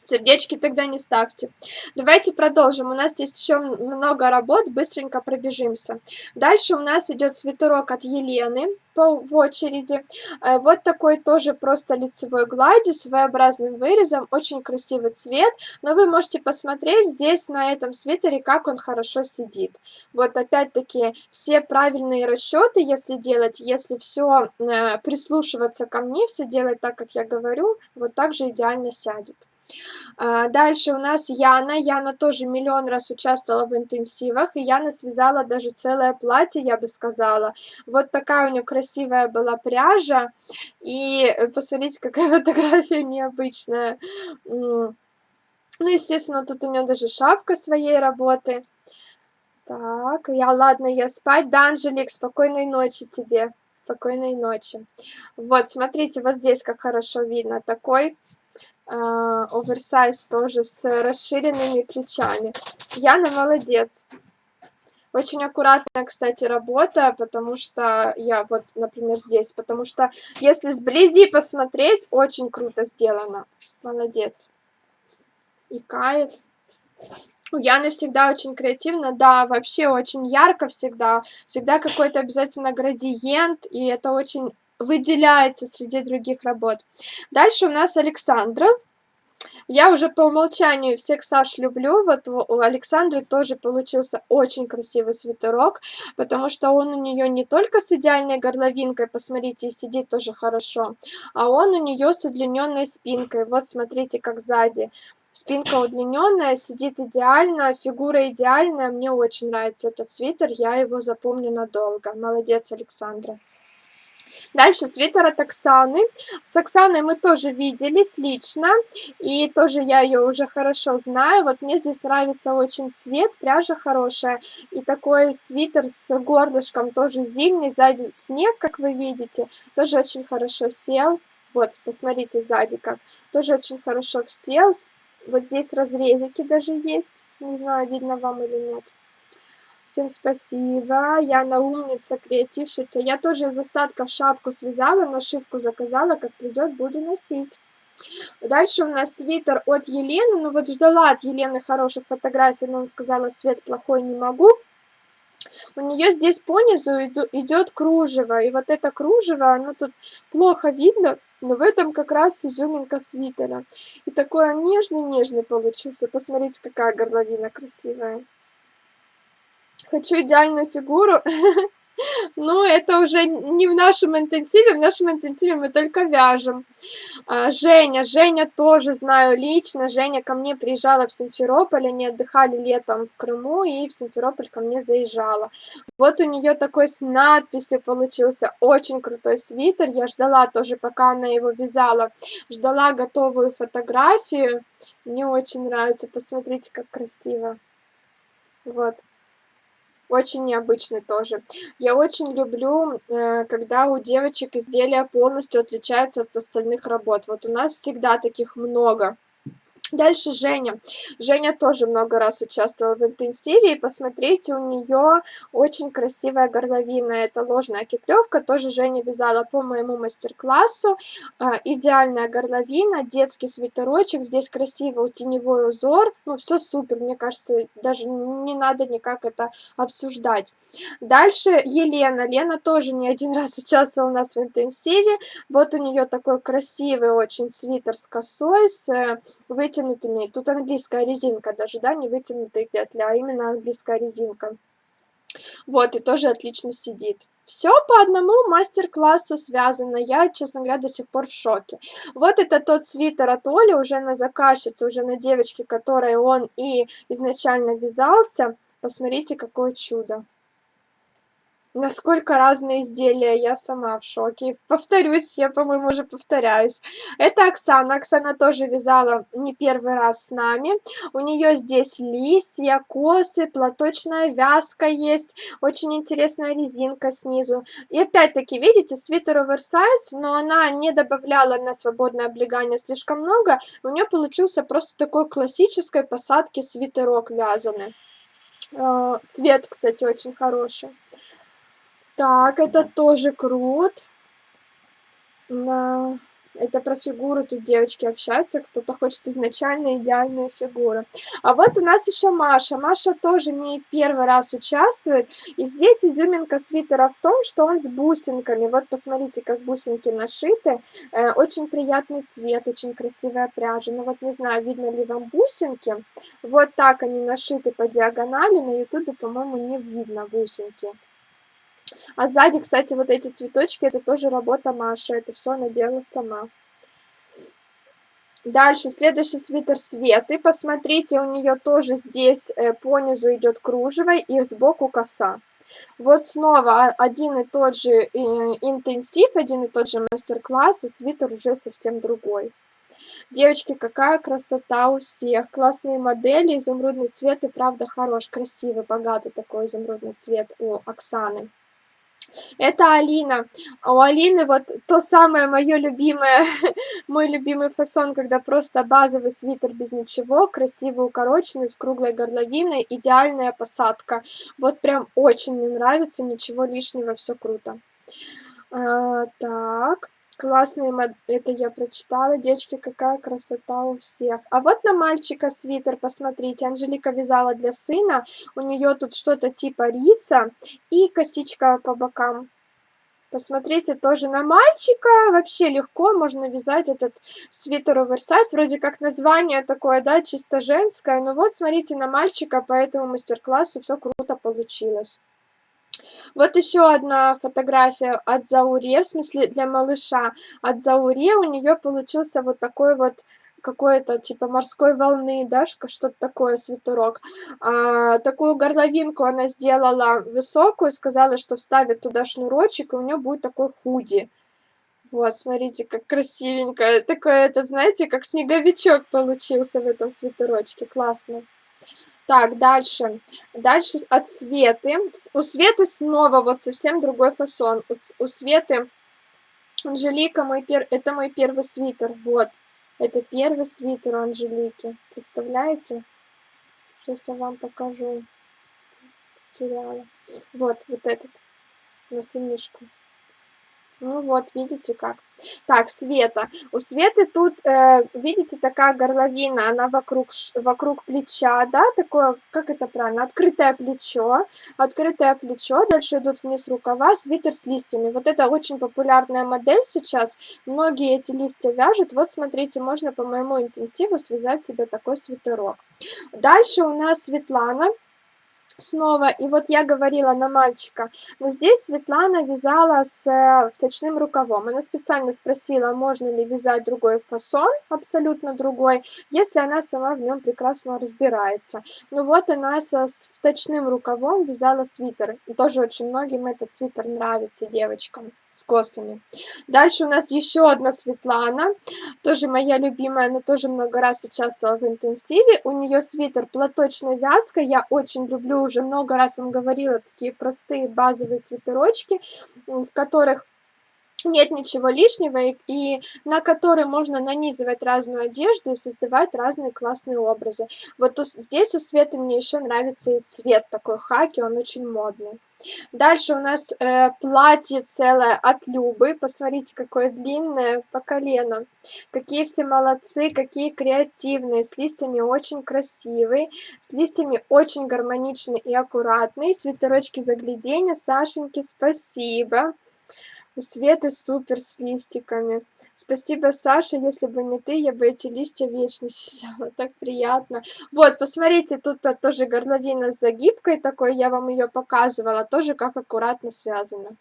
Сердечки тогда не ставьте. Давайте продолжим. У нас есть еще много работ, быстренько пробежимся. Дальше у нас идет свитерок от Елены в очереди. Вот такой тоже просто лицевой гладью, своеобразным вырезом, очень красивый цвет. Но вы можете посмотреть здесь на этом свитере, как он хорошо сидит. Вот опять-таки все правильные расчеты, если делать, если все прислушиваться ко мне, все делать так, как я говорю, вот так же идеально сядет. Дальше у нас Яна. Яна тоже миллион раз участвовала в интенсивах, и Яна связала даже целое платье, я бы сказала. Вот такая у нее красивая была пряжа, и посмотрите, какая фотография необычная. Ну, естественно, тут у нее даже шапка своей работы. Так, ладно, я спать. Да, Анжелик, спокойной ночи тебе. Спокойной ночи. Вот, смотрите, вот здесь как хорошо видно. Такой оверсайз тоже с расширенными плечами. Яна молодец. Очень аккуратная, кстати, работа, потому что я вот, например, здесь, потому что если сблизи посмотреть, очень круто сделано. Молодец. Икает. У Яны всегда очень креативно, да, вообще очень ярко всегда. Всегда какой-то обязательно градиент, и это очень выделяется среди других работ. Дальше у нас Александра. Я уже по умолчанию всех Саш люблю, вот у Александры тоже получился очень красивый свитерок, потому что он у нее не только с идеальной горловинкой, посмотрите, и сидит тоже хорошо, а он у нее с удлиненной спинкой, вот смотрите, как сзади. Спинка удлиненная, сидит идеально, фигура идеальная, мне очень нравится этот свитер, я его запомню надолго. Молодец, Александра. Дальше свитер от Оксаны. С Оксаной мы тоже виделись лично, и тоже я ее уже хорошо знаю. Вот мне здесь нравится очень цвет, пряжа хорошая, и такой свитер с горлышком тоже зимний, сзади снег, как вы видите, тоже очень хорошо сел. Вот, посмотрите сзади как. Тоже очень хорошо сел. Вот здесь разрезики даже есть. Не знаю, видно вам или нет. Всем спасибо. Яна умница, креативщица. Я тоже из остатков шапку связала, нашивку заказала. Как придет, буду носить. Дальше у нас свитер от Елены. Ну вот ждала от Елены хороших фотографий, но она сказала, свет плохой, не могу. У нее здесь понизу идет кружево. И вот это кружево, оно тут плохо видно, но в этом как раз изюминка свитера. И такой он нежный-нежный получился. Посмотрите, какая горловина красивая. Хочу идеальную фигуру. Ну, это уже не в нашем интенсиве мы только вяжем. Женя тоже знаю лично, Женя ко мне приезжала в Симферополь, они отдыхали летом в Крыму, и в Симферополь ко мне заезжала. Вот у нее такой с надписью получился, очень крутой свитер, я ждала тоже, пока она его вязала, ждала готовую фотографию, мне очень нравится, посмотрите, как красиво, вот. Очень необычный тоже. Я очень люблю, когда у девочек изделия полностью отличаются от остальных работ. Вот у нас всегда таких много. Дальше Женя. Женя тоже много раз участвовала в интенсиве, и посмотрите, у нее очень красивая горловина, это ложная кетлевка, тоже Женя вязала по моему мастер-классу, идеальная горловина, детский свитерочек, здесь красивый теневой узор, ну все супер, мне кажется, даже не надо никак это обсуждать. Дальше Елена, Лена тоже не один раз участвовала у нас в интенсиве, вот у нее такой красивый очень свитер с косой, с вытянутыми, тут английская резинка даже, да, не вытянутые петли, а именно английская резинка. Вот, и тоже отлично сидит. Все по одному мастер-классу связано. Я, честно говоря, до сих пор в шоке. Вот это тот свитер от Оли, уже на заказчице, уже на девочке, которой он и изначально вязался. Посмотрите, какое чудо. Насколько разные изделия, я сама в шоке. Повторюсь, я, по-моему, уже повторяюсь. Это Оксана. Оксана тоже вязала не первый раз с нами. У нее здесь листья, косы, платочная вязка есть. Очень интересная резинка снизу. И опять-таки, видите, свитер оверсайз, но она не добавляла на свободное облегание слишком много. У нее получился просто такой классической посадки свитерок вязаный. Цвет, кстати, очень хороший. Так, это тоже крут. Это про фигуру тут девочки общаются. Кто-то хочет изначально идеальную фигуру. А вот у нас еще Маша. Маша тоже не первый раз участвует. И здесь изюминка свитера в том, что он с бусинками. Вот посмотрите, как бусинки нашиты. Очень приятный цвет, очень красивая пряжа. Ну вот не знаю, видно ли вам бусинки. Вот так они нашиты по диагонали. На ютубе, по-моему, не видно бусинки. А сзади, кстати, вот эти цветочки, это тоже работа Маши. Это все она делала сама. Дальше, следующий свитер Светы. Посмотрите, у нее тоже здесь по низу идет кружево и сбоку коса. Вот снова один и тот же интенсив, один и тот же мастер-класс, и свитер уже совсем другой. Девочки, какая красота у всех. Классные модели, изумрудный цвет и правда хорош, красивый, богатый такой изумрудный цвет у Оксаны. Это Алина. У Алины вот то самое мое любимое, мой любимый фасон, когда просто базовый свитер без ничего, красивый укороченный, с круглой горловиной, идеальная посадка. Вот прям очень мне нравится, ничего лишнего, все круто. Так. Классные, это я прочитала. Девочки, какая красота у всех. А вот на мальчика свитер, посмотрите. Анжелика вязала для сына. У нее тут что-то типа риса и косичка по бокам. Посмотрите тоже на мальчика. Вообще легко можно вязать этот свитер оверсайз. Вроде как название такое, да, чисто женское. Но вот смотрите на мальчика по этому мастер-классу. Все круто получилось. Вот еще одна фотография от Зауре, в смысле для малыша. От Зауре у нее получился вот такой вот какой-то типа морской волны, да, что-то такое, свитерок. Такую горловинку она сделала высокую, сказала, что вставит туда шнурочек, и у нее будет такой худи. Вот, смотрите, как красивенько. Такое, это, знаете, как снеговичок получился в этом свитерочке. Классно. Так, дальше. Дальше от Светы. У Светы снова вот совсем другой фасон. У Светы Анжелика, это мой первый свитер. Вот. Это первый свитер у Анжелики. Представляете? Сейчас я вам покажу. Потеряла. Вот этот. На сынишку. Ну вот, видите как. Так, Света. У Светы тут, видите, такая горловина, она вокруг плеча, да, такое, как это правильно, открытое плечо, дальше идут вниз рукава, свитер с листьями. Вот это очень популярная модель сейчас, многие эти листья вяжут. Вот смотрите, можно по моему интенсиву связать себе такой свитерок. Дальше у нас Светлана. Снова, и вот я говорила на мальчика, но здесь Светлана вязала с вточным рукавом. Она специально спросила, можно ли вязать другой фасон, абсолютно другой, если она сама в нем прекрасно разбирается. Ну вот она с вточным рукавом вязала свитер. И тоже очень многим этот свитер нравится, девочкам с косами. Дальше у нас еще одна Светлана, тоже моя любимая, она тоже много раз участвовала в интенсиве. У нее свитер платочной вязкой, я очень люблю, уже много раз вам говорила, такие простые базовые свитерочки, в которых нет ничего лишнего, и на который можно нанизывать разную одежду и создавать разные классные образы. Вот здесь у Светы мне еще нравится и цвет такой хаки, он очень модный. Дальше у нас платье целое от Любы. Посмотрите, какое длинное, по колено. Какие все молодцы, какие креативные. С листьями очень красивый. С листьями очень гармоничный и аккуратный. Свитерочки загляденья. Сашеньке спасибо. У Светы супер с листиками. Спасибо, Саша. Если бы не ты, я бы эти листья вечно вязала. Так приятно. Вот, посмотрите, тут тоже горловина с загибкой такой. Я вам ее показывала. Тоже как аккуратно связано.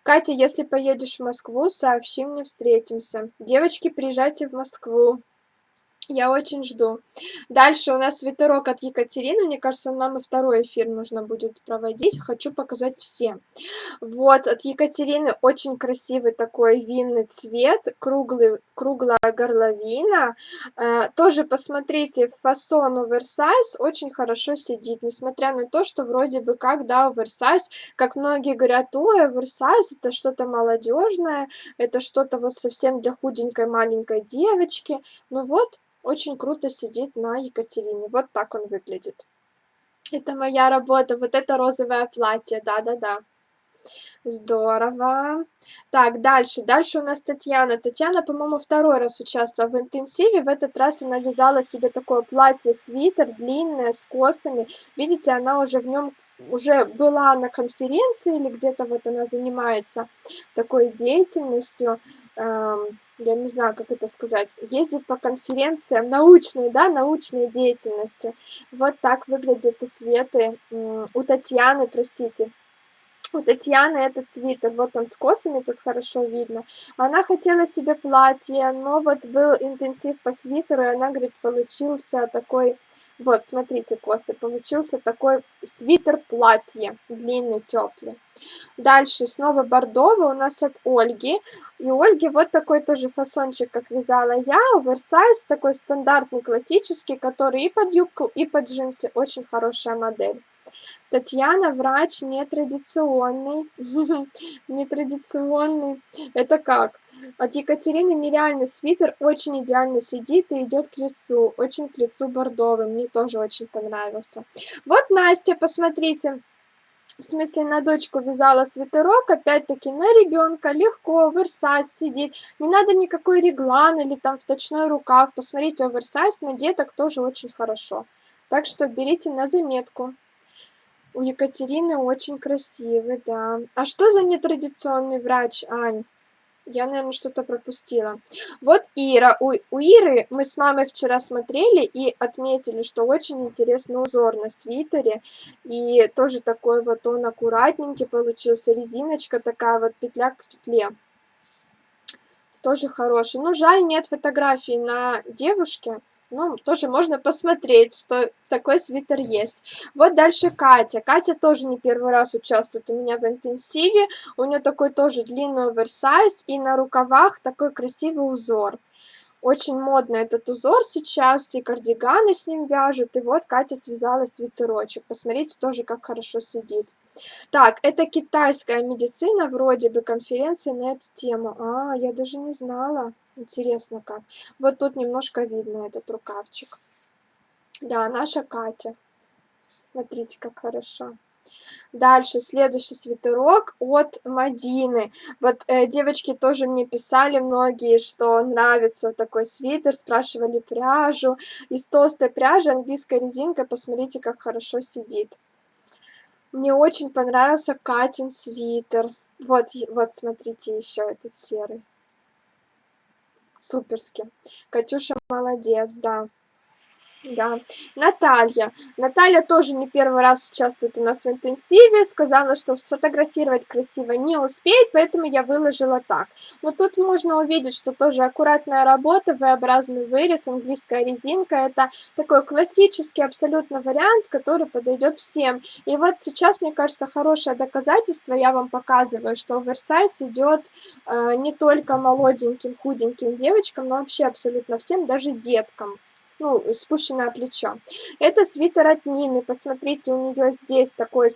Катя, если поедешь в Москву, сообщи мне, встретимся. Девочки, приезжайте в Москву. Я очень жду. Дальше у нас свитерок от Екатерины. Мне кажется, нам и второй эфир нужно будет проводить. Хочу показать всем. Вот, от Екатерины очень красивый такой винный цвет, круглая горловина. Тоже посмотрите, фасон оверсайз очень хорошо сидит, несмотря на то, что вроде бы как, да, оверсайз, как многие говорят, ой, оверсайз это что-то молодежное, это что-то вот совсем для худенькой маленькой девочки. Ну вот, очень круто сидит на Екатерине, вот так он выглядит. Это моя работа, вот это розовое платье, да-да-да. Здорово. Так, дальше. Дальше у нас Татьяна. Татьяна, по-моему, второй раз участвовала в интенсиве. В этот раз она вязала себе такое платье-свитер, длинное, с косами. Видите, она уже в нем уже была на конференции или где-то вот она занимается такой деятельностью. Я не знаю, как это сказать. Ездит по конференциям научной, да, научной деятельности. Вот так выглядит у Светы, у Татьяны, простите. У Татьяны этот свитер, вот он с косами, тут хорошо видно. Она хотела себе платье, но вот был интенсив по свитеру, и она говорит, получился такой, вот, смотрите, косы, получился такой свитер-платье, длинный, теплый. Дальше снова бордовый у нас от Ольги. И у Ольги вот такой тоже фасончик, как вязала я, оверсайз, такой стандартный, классический, который и под юбку, и под джинсы, очень хорошая модель. Татьяна, врач нетрадиционный. Нетрадиционный. Это как? От Екатерины нереальный свитер, очень идеально сидит и идет к лицу. Очень к лицу бордовый. Мне тоже очень понравился. Вот Настя, посмотрите. В смысле, на дочку вязала свитерок, опять-таки на ребенка, легко, оверсайз сидит. Не надо никакой реглан или там вточной рукав. Посмотрите, оверсайз на деток тоже очень хорошо. Так что берите на заметку. У Екатерины очень красивый, да. А что за нетрадиционный врач, Ань? Я, наверное, что-то пропустила. Вот Ира. У Иры мы с мамой вчера смотрели и отметили, что очень интересный узор на свитере. И тоже такой вот он аккуратненький получился. Резиночка такая вот, петля к петле. Тоже хороший. Ну, жаль, нет фотографий на девушке. Ну, тоже можно посмотреть, что такой свитер есть. Вот дальше Катя. Катя тоже не первый раз участвует у меня в интенсиве. У нее такой тоже длинный оверсайз. И на рукавах такой красивый узор. Очень модно этот узор сейчас, и кардиганы с ним вяжут. И вот Катя связала свитерочек. Посмотрите тоже, как хорошо сидит. Так, это китайская медицина, вроде бы конференции на эту тему. А, я даже не знала. Интересно как. Вот тут немножко видно этот рукавчик. Да, наша Катя. Смотрите, как хорошо. Дальше, следующий свитерок от Мадины. Вот девочки тоже мне писали многие, что нравится такой свитер, спрашивали пряжу. Из толстой пряжи английской резинкой, посмотрите, как хорошо сидит. Мне очень понравился Катин свитер. Вот, вот смотрите, еще этот серый. Суперски. Катюша молодец, да. Да, Наталья. Наталья тоже не первый раз участвует у нас в интенсиве. Сказала, что сфотографировать красиво не успеет, поэтому я выложила так. Но тут можно увидеть, что тоже аккуратная работа, V-образный вырез, английская резинка. Это такой классический абсолютно вариант, который подойдет всем. И вот сейчас, мне кажется, хорошее доказательство. Я вам показываю, что оверсайз идет не только молоденьким, худеньким девочкам, но вообще абсолютно всем, даже деткам. Ну, спущенное плечо. Это свитер от Нины. Посмотрите, у нее здесь такой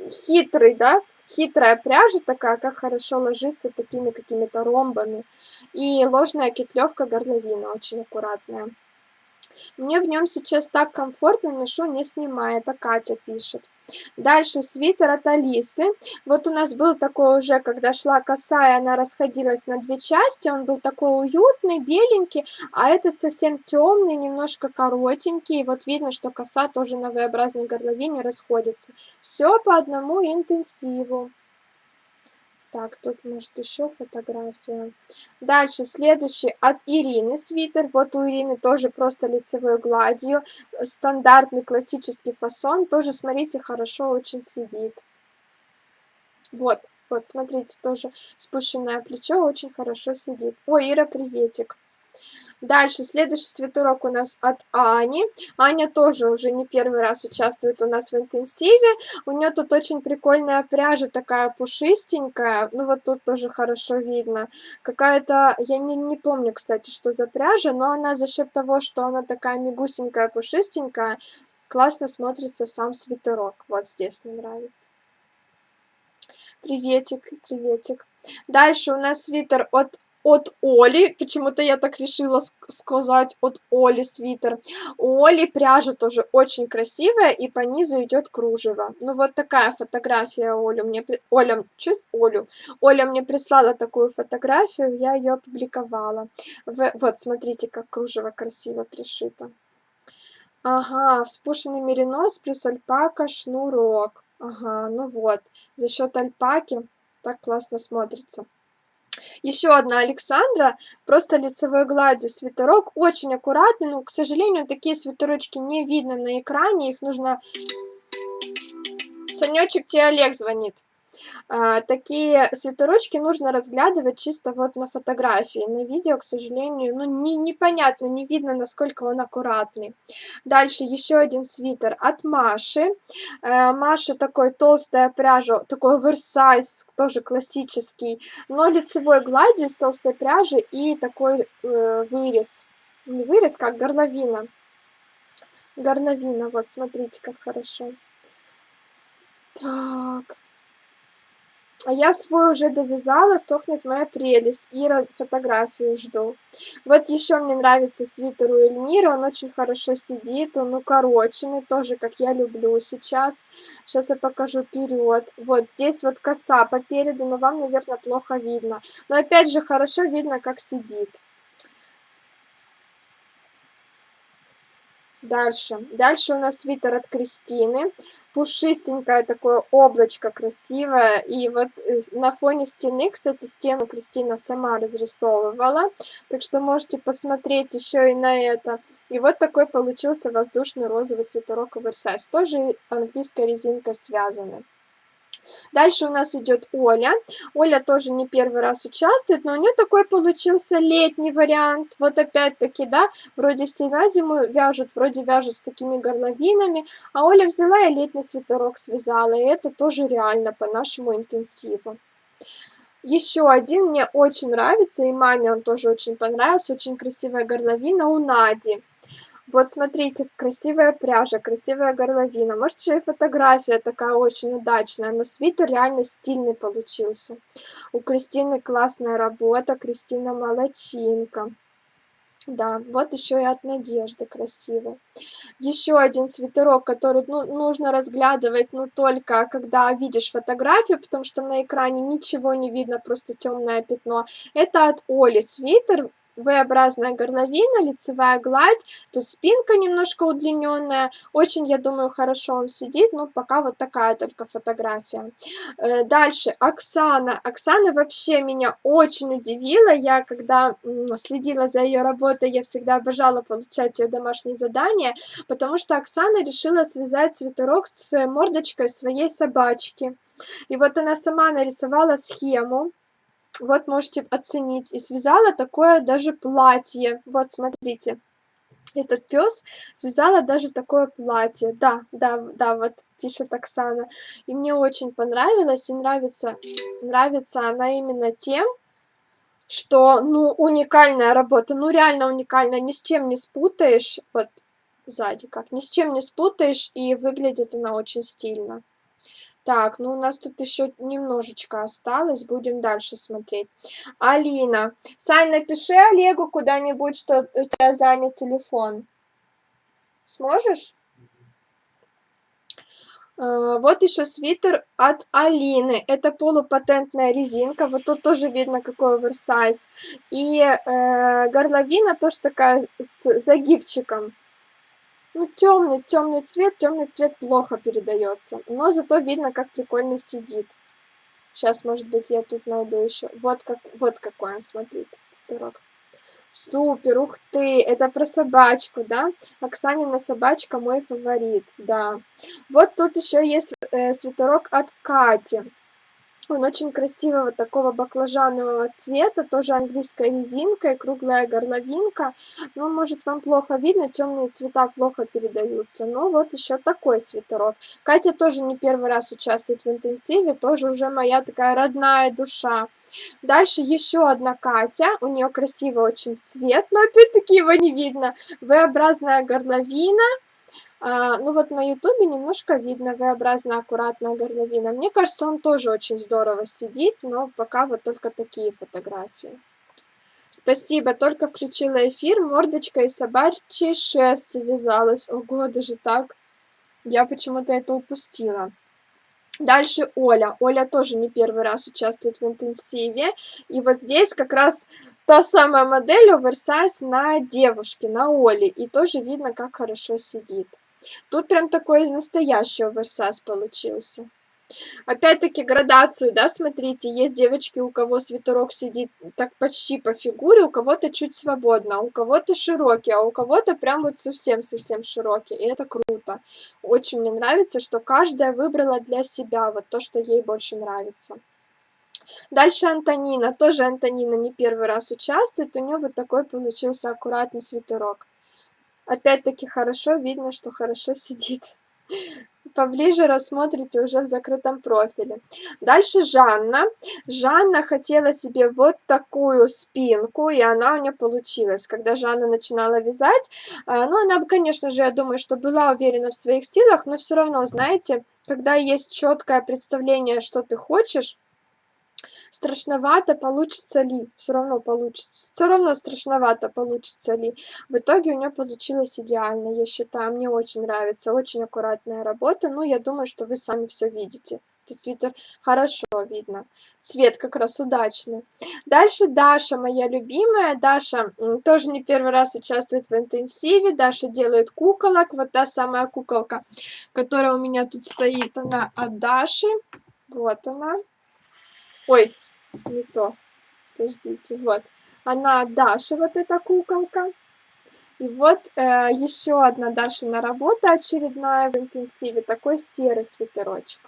хитрый, да, хитрая пряжа такая, как хорошо ложится такими какими-то ромбами. И ложная кетлевка горловина, очень аккуратная. Мне в нем сейчас так комфортно, ношу не снимая. Это Катя пишет. Дальше свитер от Алисы. Вот у нас был такой уже, когда шла косая, она расходилась на две части. Он был такой уютный, беленький, а этот совсем темный, немножко коротенький. Вот видно, что коса тоже на V-образной горловине расходится. Все по одному интенсиву. Так, тут, может, еще фотография. Дальше, следующий от Ирины свитер. Вот у Ирины тоже просто лицевой гладью. Стандартный классический фасон. Тоже, смотрите, хорошо очень сидит. Вот, вот, смотрите, тоже спущенное плечо очень хорошо сидит. Ой, Ира, приветик. Дальше, следующий свитерок у нас от Ани. Аня тоже уже не первый раз участвует у нас в интенсиве. У нее тут очень прикольная пряжа, такая пушистенькая. Ну вот тут тоже хорошо видно. Какая-то, я не помню, кстати, что за пряжа, но она за счет того, что она такая мягусенькая, пушистенькая, классно смотрится сам свитерок. Вот здесь мне нравится. Приветик, приветик. Дальше у нас свитер от Оли, почему-то я так решила сказать, от Оли свитер. У Оли пряжа тоже очень красивая, и по низу идет кружево. Ну, вот такая фотография Оля мне прислала такую фотографию, я ее опубликовала. Вот, смотрите, как кружево красиво пришито. Ага, вспушенный меринос плюс альпака, шнурок. Ага, ну вот, за счет альпаки так классно смотрится. Еще одна Александра, просто лицевой гладью свитерок, очень аккуратный, но, к сожалению, такие свитерочки не видно на экране, их нужно... Санечек, тебе Олег звонит. Такие свитерочки нужно разглядывать чисто вот на фотографии. На видео, к сожалению, ну, непонятно, не видно, насколько он аккуратный. Дальше еще один свитер от Маши. Маша такой толстая пряжа, такой оверсайз, тоже классический, но лицевой гладью из толстой пряжи и такой вырез. Не вырез, как горловина. Горловина, вот смотрите, как хорошо. Так... А я свой уже довязала, сохнет моя прелесть. Ира, фотографию жду. Вот еще мне нравится свитер у Эльмиры, он очень хорошо сидит, он укороченный, тоже как я люблю сейчас. Сейчас я покажу вперед. Вот здесь вот коса по переду, но вам, наверное, плохо видно. Но опять же хорошо видно, как сидит. Дальше у нас свитер от Кристины. пушистенькое такое облачко красивое. И вот на фоне стены, кстати, стену Кристина сама разрисовывала, так что можете посмотреть еще и на это. И вот такой получился воздушный розовый свитерок оверсайз, тоже английской резинкой связаны. Дальше у нас идет Оля. Оля тоже не первый раз участвует, но у нее такой получился летний вариант. Вот опять-таки, да, вроде все на зиму вяжут, вроде вяжут с такими горловинами, а Оля взяла и летний свитерок связала, и это тоже реально по нашему интенсиву. Еще один мне очень нравится, и маме он тоже очень понравился, очень красивая горловина у Нади. Вот смотрите, красивая пряжа, красивая горловина. Может, еще и фотография такая очень удачная, но свитер реально стильный получился. У Кристины классная работа, Кристина молодчинка. Да, вот еще и от Надежды красиво. Еще один свитерок, который нужно разглядывать, только когда видишь фотографию, потому что на экране ничего не видно, просто темное пятно. Это от Оли свитер. V-образная горловина, лицевая гладь, тут спинка немножко удлиненная, очень, я думаю, хорошо он сидит, но пока вот такая только фотография. Дальше Оксана. Оксана вообще меня очень удивила, я когда следила за ее работой, я всегда обожала получать ее домашние задания, потому что Оксана решила связать свитерок с мордочкой своей собачки. И вот она сама нарисовала схему. Вот можете оценить. И связала такое даже платье. Вот смотрите. Этот пес связала даже такое платье. Да, да, да, вот пишет Оксана. И мне очень понравилось. И нравится она именно тем, что, уникальная работа. Реально уникальная. Ни с чем не спутаешь. Вот сзади как. Ни с чем не спутаешь. И выглядит она очень стильно. Так, у нас тут еще немножечко осталось, будем дальше смотреть. Алина. Сань, напиши Олегу куда-нибудь, что у тебя занят телефон. Сможешь? Вот еще свитер от Алины. Это полупатентная резинка. Вот тут тоже видно, какой оверсайз. И горловина тоже такая с загибчиком. Темный цвет плохо передается, но зато видно, как прикольно сидит. Сейчас, может быть, я тут найду еще. Вот какой он, смотрите, свитерок. Супер, ух ты, это про собачку, да? Оксанина собачка мой фаворит, да. Вот тут еще есть свитерок от Кати. Он очень красивого такого баклажанового цвета, тоже английская резинка и круглая горловинка. Может, вам плохо видно, темные цвета плохо передаются. Но вот еще такой свитерок. Катя тоже не первый раз участвует в интенсиве, тоже уже моя такая родная душа. Дальше еще одна Катя, у нее красивый очень цвет, но опять-таки его не видно. V-образная горловина. Вот на ютубе немножко видно V-образная аккуратная горловина. Мне кажется, он тоже очень здорово сидит, но пока вот только такие фотографии. Спасибо, только включила эфир, мордочка из собачьей шерсти вязалась. Ого, даже так. Я почему-то это упустила. Дальше Оля. Оля тоже не первый раз участвует в интенсиве. И вот здесь как раз та самая модель оверсайз на девушке, на Оле. И тоже видно, как хорошо сидит. Тут прям такой настоящий оверсайз получился. Опять-таки градацию, да, смотрите, есть девочки, у кого свитерок сидит так почти по фигуре, у кого-то чуть свободно, у кого-то широкий, а у кого-то прям вот совсем-совсем широкий, и это круто. Очень мне нравится, что каждая выбрала для себя вот то, что ей больше нравится. Дальше Антонина, тоже Антонина не первый раз участвует, у нее вот такой получился аккуратный свитерок. Опять-таки хорошо видно, что хорошо сидит. Поближе рассмотрите уже в закрытом профиле. Дальше Жанна. Жанна хотела себе вот такую спинку, и она у нее получилась. Когда Жанна начинала вязать, она, конечно же, я думаю, что была уверена в своих силах, но все равно, знаете, когда есть четкое представление, что ты хочешь, страшновато, получится ли, все равно получится, все равно страшновато, получится ли. В итоге у нее получилось идеально, я считаю, мне очень нравится, очень аккуратная работа, я думаю, что вы сами все видите. Этот свитер хорошо видно. Цвет как раз удачный. Дальше Даша, моя любимая. Даша тоже не первый раз участвует в интенсиве. Даша делает куколок. Вот та самая куколка, которая у меня тут стоит, она от Даши. Вот она. Ой, не то. Подождите, вот. Она от Даши, вот эта куколка. И вот еще одна Дашина работа очередная в интенсиве. Такой серый свитерочек.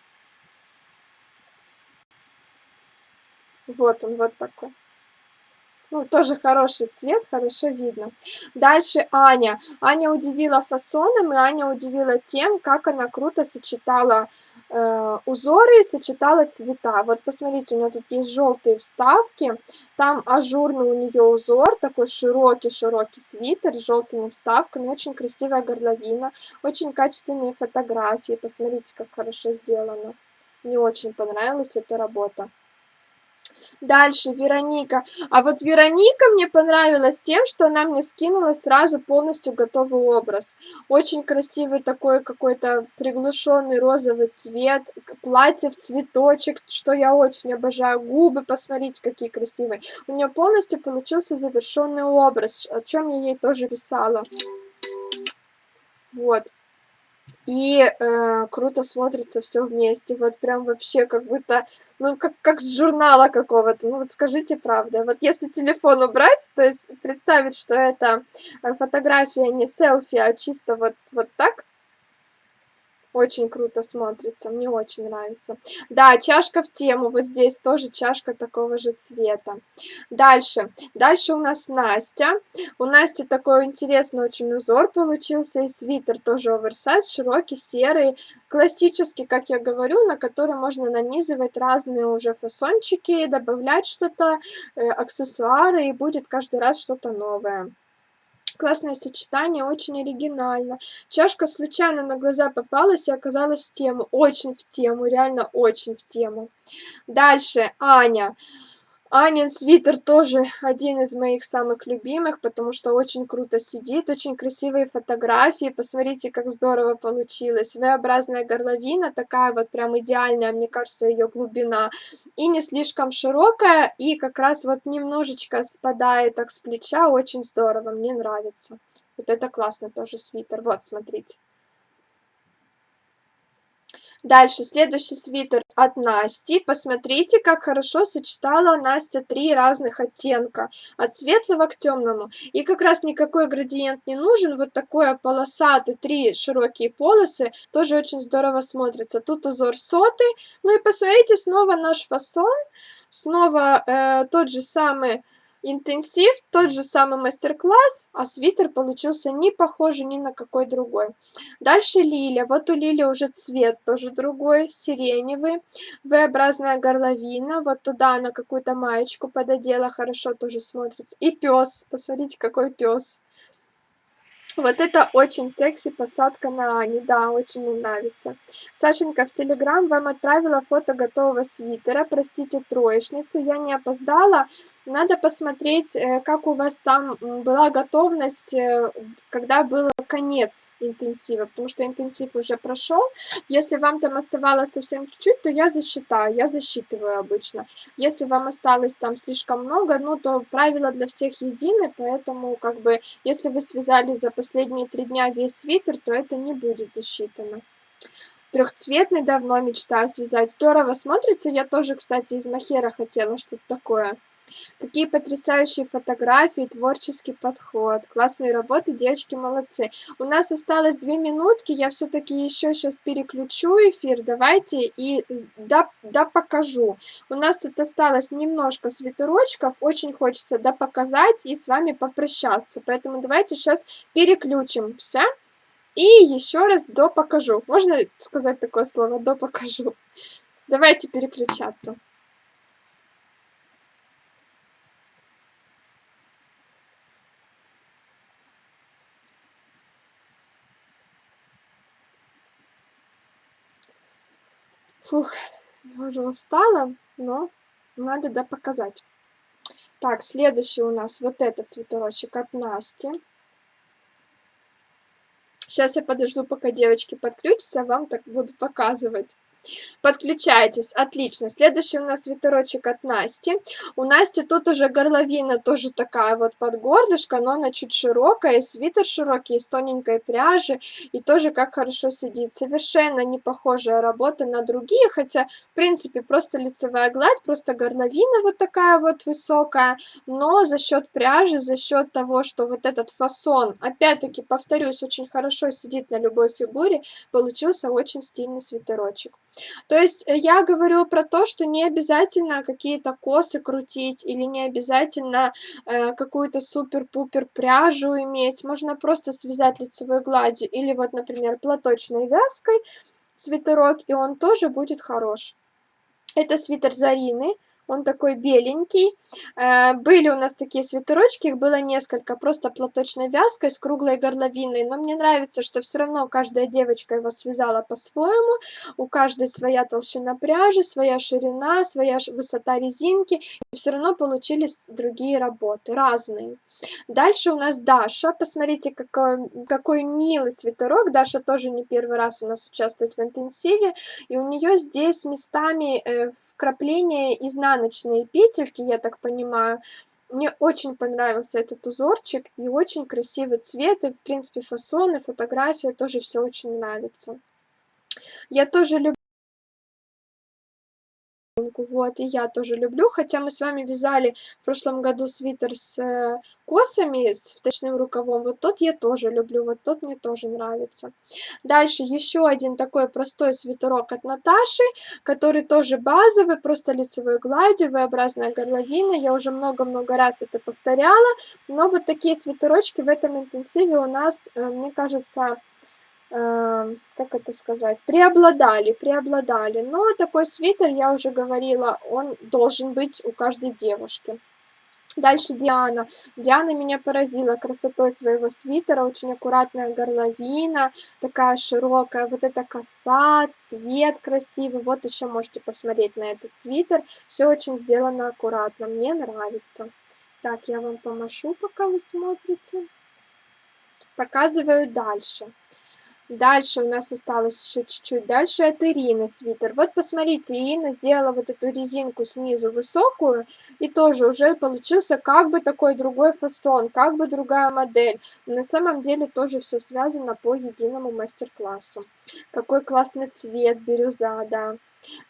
Вот он, вот такой. Ну, тоже хороший цвет, хорошо видно. Дальше Аня. Аня удивила фасоном, и Аня удивила тем, как она круто сочетала узоры и сочетала цвета. Вот посмотрите, у нее тут есть желтые вставки, там ажурный у нее узор, такой широкий-широкий свитер с желтыми вставками, очень красивая горловина, очень качественные фотографии. Посмотрите, как хорошо сделано. Мне очень понравилась эта работа. Дальше Вероника. А вот Вероника мне понравилась тем, что она мне скинула сразу полностью готовый образ. Очень красивый такой какой-то приглушенный розовый цвет, платье в цветочек, что я очень обожаю. Губы, посмотрите, какие красивые. У нее полностью получился завершенный образ, о чем я ей тоже писала. Вот. И круто смотрится все вместе. Вот прям вообще как будто, ну, как с журнала какого-то. Ну, вот скажите правда. Вот если телефон убрать, то есть представить, что это фотография не селфи, а чисто вот так, очень круто смотрится, мне очень нравится. Да, чашка в тему, вот здесь тоже чашка такого же цвета. Дальше у нас Настя. У Насти такой интересный очень узор получился, и свитер тоже оверсайз, широкий, серый, классический, как я говорю, на который можно нанизывать разные уже фасончики, добавлять что-то, аксессуары, и будет каждый раз что-то новое. Классное сочетание, очень оригинально. Чашка случайно на глаза попалась и оказалась в тему. Очень в тему, реально очень в тему. Дальше Аня. Анин свитер тоже один из моих самых любимых, потому что очень круто сидит, очень красивые фотографии. Посмотрите, как здорово получилось. V-образная горловина, такая вот прям идеальная, мне кажется, ее глубина. И не слишком широкая, и как раз вот немножечко спадает так с плеча. Очень здорово, мне нравится. Вот это классно тоже свитер. Вот, смотрите. Дальше, следующий свитер от Насти. Посмотрите, как хорошо сочетала Настя 3 разных оттенка. От светлого к темному. И как раз никакой градиент не нужен. Вот такой полосатый, 3 широкие полосы. Тоже очень здорово смотрится. Тут узор сотый. Ну и посмотрите, снова наш фасон. Снова тот же самый интенсив, тот же самый мастер-класс, а свитер получился не похожий ни на какой другой. Дальше Лиля. Вот у Лили уже цвет тоже другой, сиреневый. V-образная горловина. Вот туда она какую-то маечку пододела, хорошо тоже смотрится. И пес. Посмотрите, какой пес. Вот это очень секси посадка на Ани, да, очень мне нравится. Сашенька, в Телеграм вам отправила фото готового свитера, простите, троечницу, я не опоздала. Надо посмотреть, как у вас там была готовность, когда был конец интенсива, потому что интенсив уже прошел. Если вам там оставалось совсем чуть-чуть, то я засчитаю, я засчитываю обычно. Если вам осталось там слишком много, ну, то правила для всех едины, поэтому, как бы, если вы связали за последние 3 дня весь свитер, то это не будет засчитано. Трехцветный давно мечтаю связать. Здорово смотрится. Я тоже, кстати, из мохера хотела что-то такое. Какие потрясающие фотографии, творческий подход. Классные работы, девочки молодцы. У нас осталось 2 минутки, я все-таки еще сейчас переключу эфир, давайте, и да покажу. У нас тут осталось немножко свитерочков, очень хочется показать и с вами попрощаться. Поэтому давайте сейчас переключимся и еще раз покажу. Можно сказать такое слово, покажу? Давайте переключаться. Фух, я уже устала, но надо показать. Так, следующий у нас вот этот свитерочек от Насти. Сейчас я подожду, пока девочки подключатся, вам так буду показывать. Подключайтесь, отлично. Следующий у нас свитерочек от Насти. У Насти тут уже горловина тоже такая вот под горлышко, но она чуть широкая, и свитер широкий, из тоненькой пряжи, и тоже как хорошо сидит. Совершенно не похожая работа на другие, хотя, в принципе, просто лицевая гладь, просто горловина вот такая вот высокая, но за счет пряжи, за счет того, что вот этот фасон, опять-таки, повторюсь, очень хорошо сидит на любой фигуре, получился очень стильный свитерочек. То есть я говорю про то, что не обязательно какие-то косы крутить или не обязательно какую-то супер-пупер пряжу иметь. Можно просто связать лицевой гладью или вот, например, платочной вязкой свитерок, и он тоже будет хорош. Это свитер Зарины. Он такой беленький. Были у нас такие свитерочки, их было несколько, просто платочной вязкой с круглой горловиной. Но мне нравится, что все равно каждая девочка его связала по-своему. У каждой своя толщина пряжи, своя ширина, своя высота резинки. И все равно получились другие работы, разные. Дальше у нас Даша. Посмотрите, какой милый свитерок. Даша тоже не первый раз у нас участвует в интенсиве. И у нее здесь местами вкрапления изнаночные петельки, я так понимаю. Мне очень понравился этот узорчик и очень красивый цвет, и в принципе фасон и фотография тоже все очень нравится. Я тоже люблю, вот, и я тоже люблю, хотя мы с вами вязали в прошлом году свитер с косами, с вточным рукавом, вот тот я тоже люблю, вот тот мне тоже нравится. Дальше еще один такой простой свитерок от Наташи, который тоже базовый, просто лицевой гладью, V-образная горловина, я уже много-много раз это повторяла, но вот такие свитерочки в этом интенсиве у нас, мне кажется, как это сказать, преобладали. Но такой свитер, я уже говорила, он должен быть у каждой девушки. Дальше Диана. Диана меня поразила красотой своего свитера, очень аккуратная горловина, такая широкая, вот эта коса, цвет красивый. Вот еще можете посмотреть на этот свитер. Все очень сделано аккуратно, мне нравится. Так, я вам помашу, пока вы смотрите. Показываю дальше. Дальше у нас осталось еще чуть-чуть. Дальше это Ирина свитер. Вот посмотрите, Ирина сделала вот эту резинку снизу высокую, и тоже уже получился как бы такой другой фасон, как бы другая модель. Но на самом деле тоже все связано по единому мастер-классу. Какой классный цвет, бирюза, да.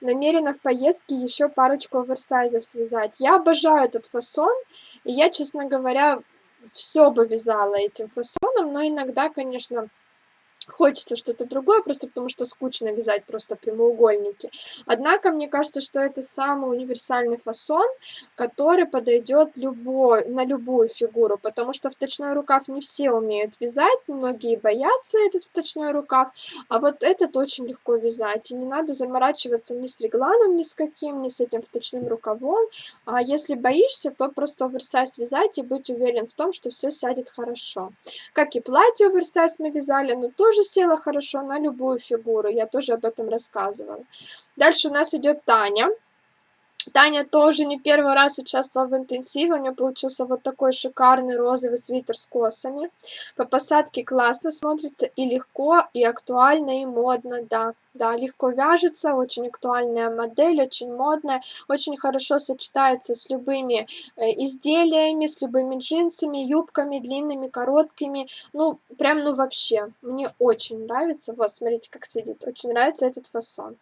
Намерена в поездке еще парочку оверсайзов связать. Я обожаю этот фасон, и я, честно говоря, все бы вязала этим фасоном, но иногда, конечно, хочется что-то другое, просто потому что скучно вязать просто прямоугольники. Однако, мне кажется, что это самый универсальный фасон, который подойдет на любую фигуру, потому что вточной рукав не все умеют вязать, многие боятся этот вточной рукав, а вот этот очень легко вязать, и не надо заморачиваться ни с регланом, ни с каким, ни с этим вточным рукавом, а если боишься, то просто оверсайз вязать и быть уверен в том, что все сядет хорошо. Как и платье оверсайз мы вязали, но тоже села хорошо на любую фигуру, я тоже об этом рассказывала. Дальше у нас идет Таня. Таня тоже не первый раз участвовала в интенсиве, у нее получился вот такой шикарный розовый свитер с косами. По посадке классно смотрится и легко, и актуально, и модно, да. Да, легко вяжется, очень актуальная модель, очень модная, очень хорошо сочетается с любыми изделиями, с любыми джинсами, юбками, длинными, короткими. Ну, прям, ну вообще, мне очень нравится. Вот, смотрите, как сидит. Очень нравится этот фасон.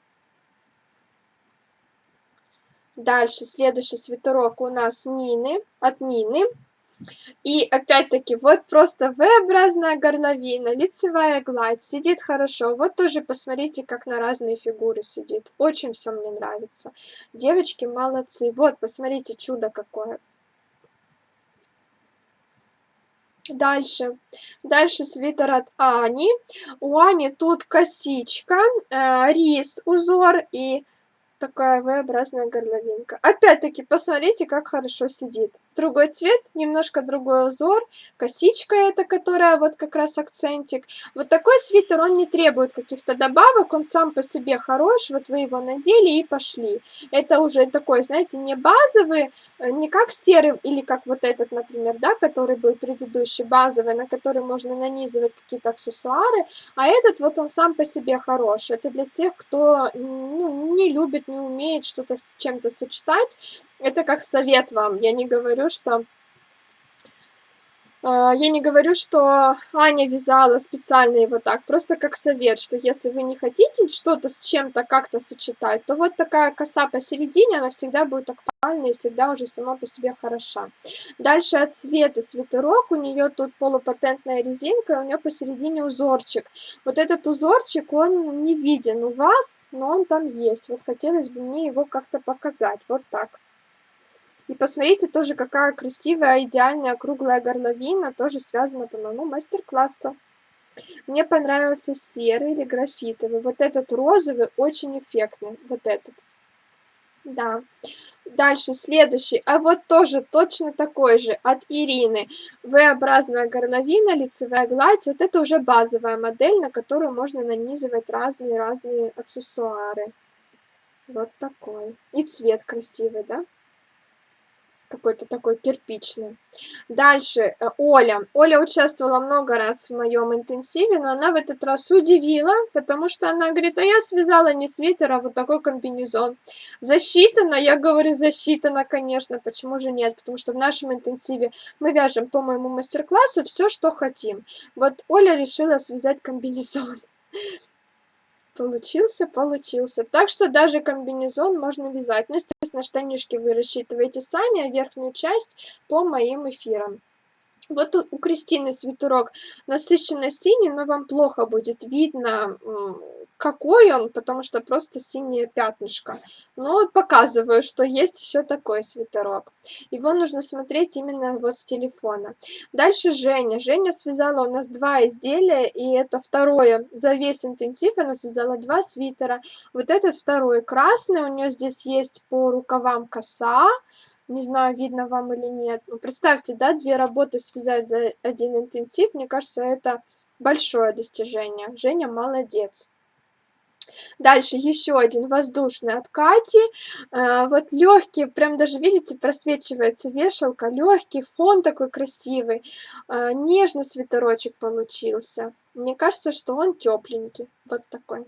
Дальше следующий свитерок у нас Нины, от Нины. И опять-таки вот просто V-образная горловина, лицевая гладь, сидит хорошо. Вот тоже посмотрите, как на разные фигуры сидит. Очень все мне нравится. Девочки молодцы. Вот, посмотрите, чудо какое. Дальше свитер от Ани. У Ани тут косичка, рис узор и такая V-образная горловинка. Опять-таки, посмотрите, как хорошо сидит. другой цвет, немножко другой узор, косичка эта, которая вот как раз акцентик. Вот такой свитер, он не требует каких-то добавок, он сам по себе хорош, вот вы его надели и пошли. Это уже такой, знаете, не базовый, не как серый или как вот этот, например, да, который был предыдущий, базовый, на который можно нанизывать какие-то аксессуары, а этот вот он сам по себе хорош. Это для тех, кто ну, не любит, не умеет что-то с чем-то сочетать. Это как совет вам. Я не говорю, что Аня вязала специально его так, просто как совет, что если вы не хотите что-то с чем-то как-то сочетать, то вот такая коса посередине, она всегда будет актуальна и всегда уже сама по себе хороша. Дальше от цвета свитерок, у нее тут полупатентная резинка, и у нее посередине узорчик. Вот этот узорчик, он не виден у вас, но он там есть. Вот хотелось бы мне его как-то показать, вот так. И посмотрите тоже, какая красивая, идеальная круглая горловина, тоже связана по моему мастер-классу. Мне понравился серый или графитовый. Вот этот розовый очень эффектный. Вот этот. Да. Дальше следующий. А вот тоже точно такой же от Ирины. V-образная горловина, лицевая гладь. Вот это уже базовая модель, на которую можно нанизывать разные аксессуары. Вот такой. И цвет красивый, да? Какой-то такой кирпичный. Дальше Оля. Оля участвовала много раз в моем интенсиве, но она в этот раз удивила, потому что она говорит, а я связала не свитер, а вот такой комбинезон. Засчитано? Я говорю, засчитано, конечно. Почему же нет? Потому что в нашем интенсиве мы вяжем по моему мастер-классу все, что хотим. Вот Оля решила связать комбинезон. Получился. Так что даже комбинезон можно вязать. Ну, естественно, штанишки вы рассчитываете сами, а верхнюю часть по моим эфирам. Вот у Кристины свитерок насыщенно синий, но вам плохо будет видно, какой он, потому что просто синее пятнышко. Но показываю, что есть еще такой свитерок. Его нужно смотреть именно вот с телефона. Дальше Женя. Женя связала у нас 2 изделия, и это второе. За весь интенсив она связала 2 свитера. Вот этот второй красный, у нее здесь есть по рукавам коса. Не знаю, видно вам или нет. Ну, представьте, да, 2 работы связать за один интенсив. Мне кажется, это большое достижение. Женя молодец. Дальше еще один воздушный от Кати. Вот легкий, прям даже, видите, просвечивается вешалка. Легкий фон такой красивый. Нежный свитерочек получился. Мне кажется, что он тепленький. Вот такой.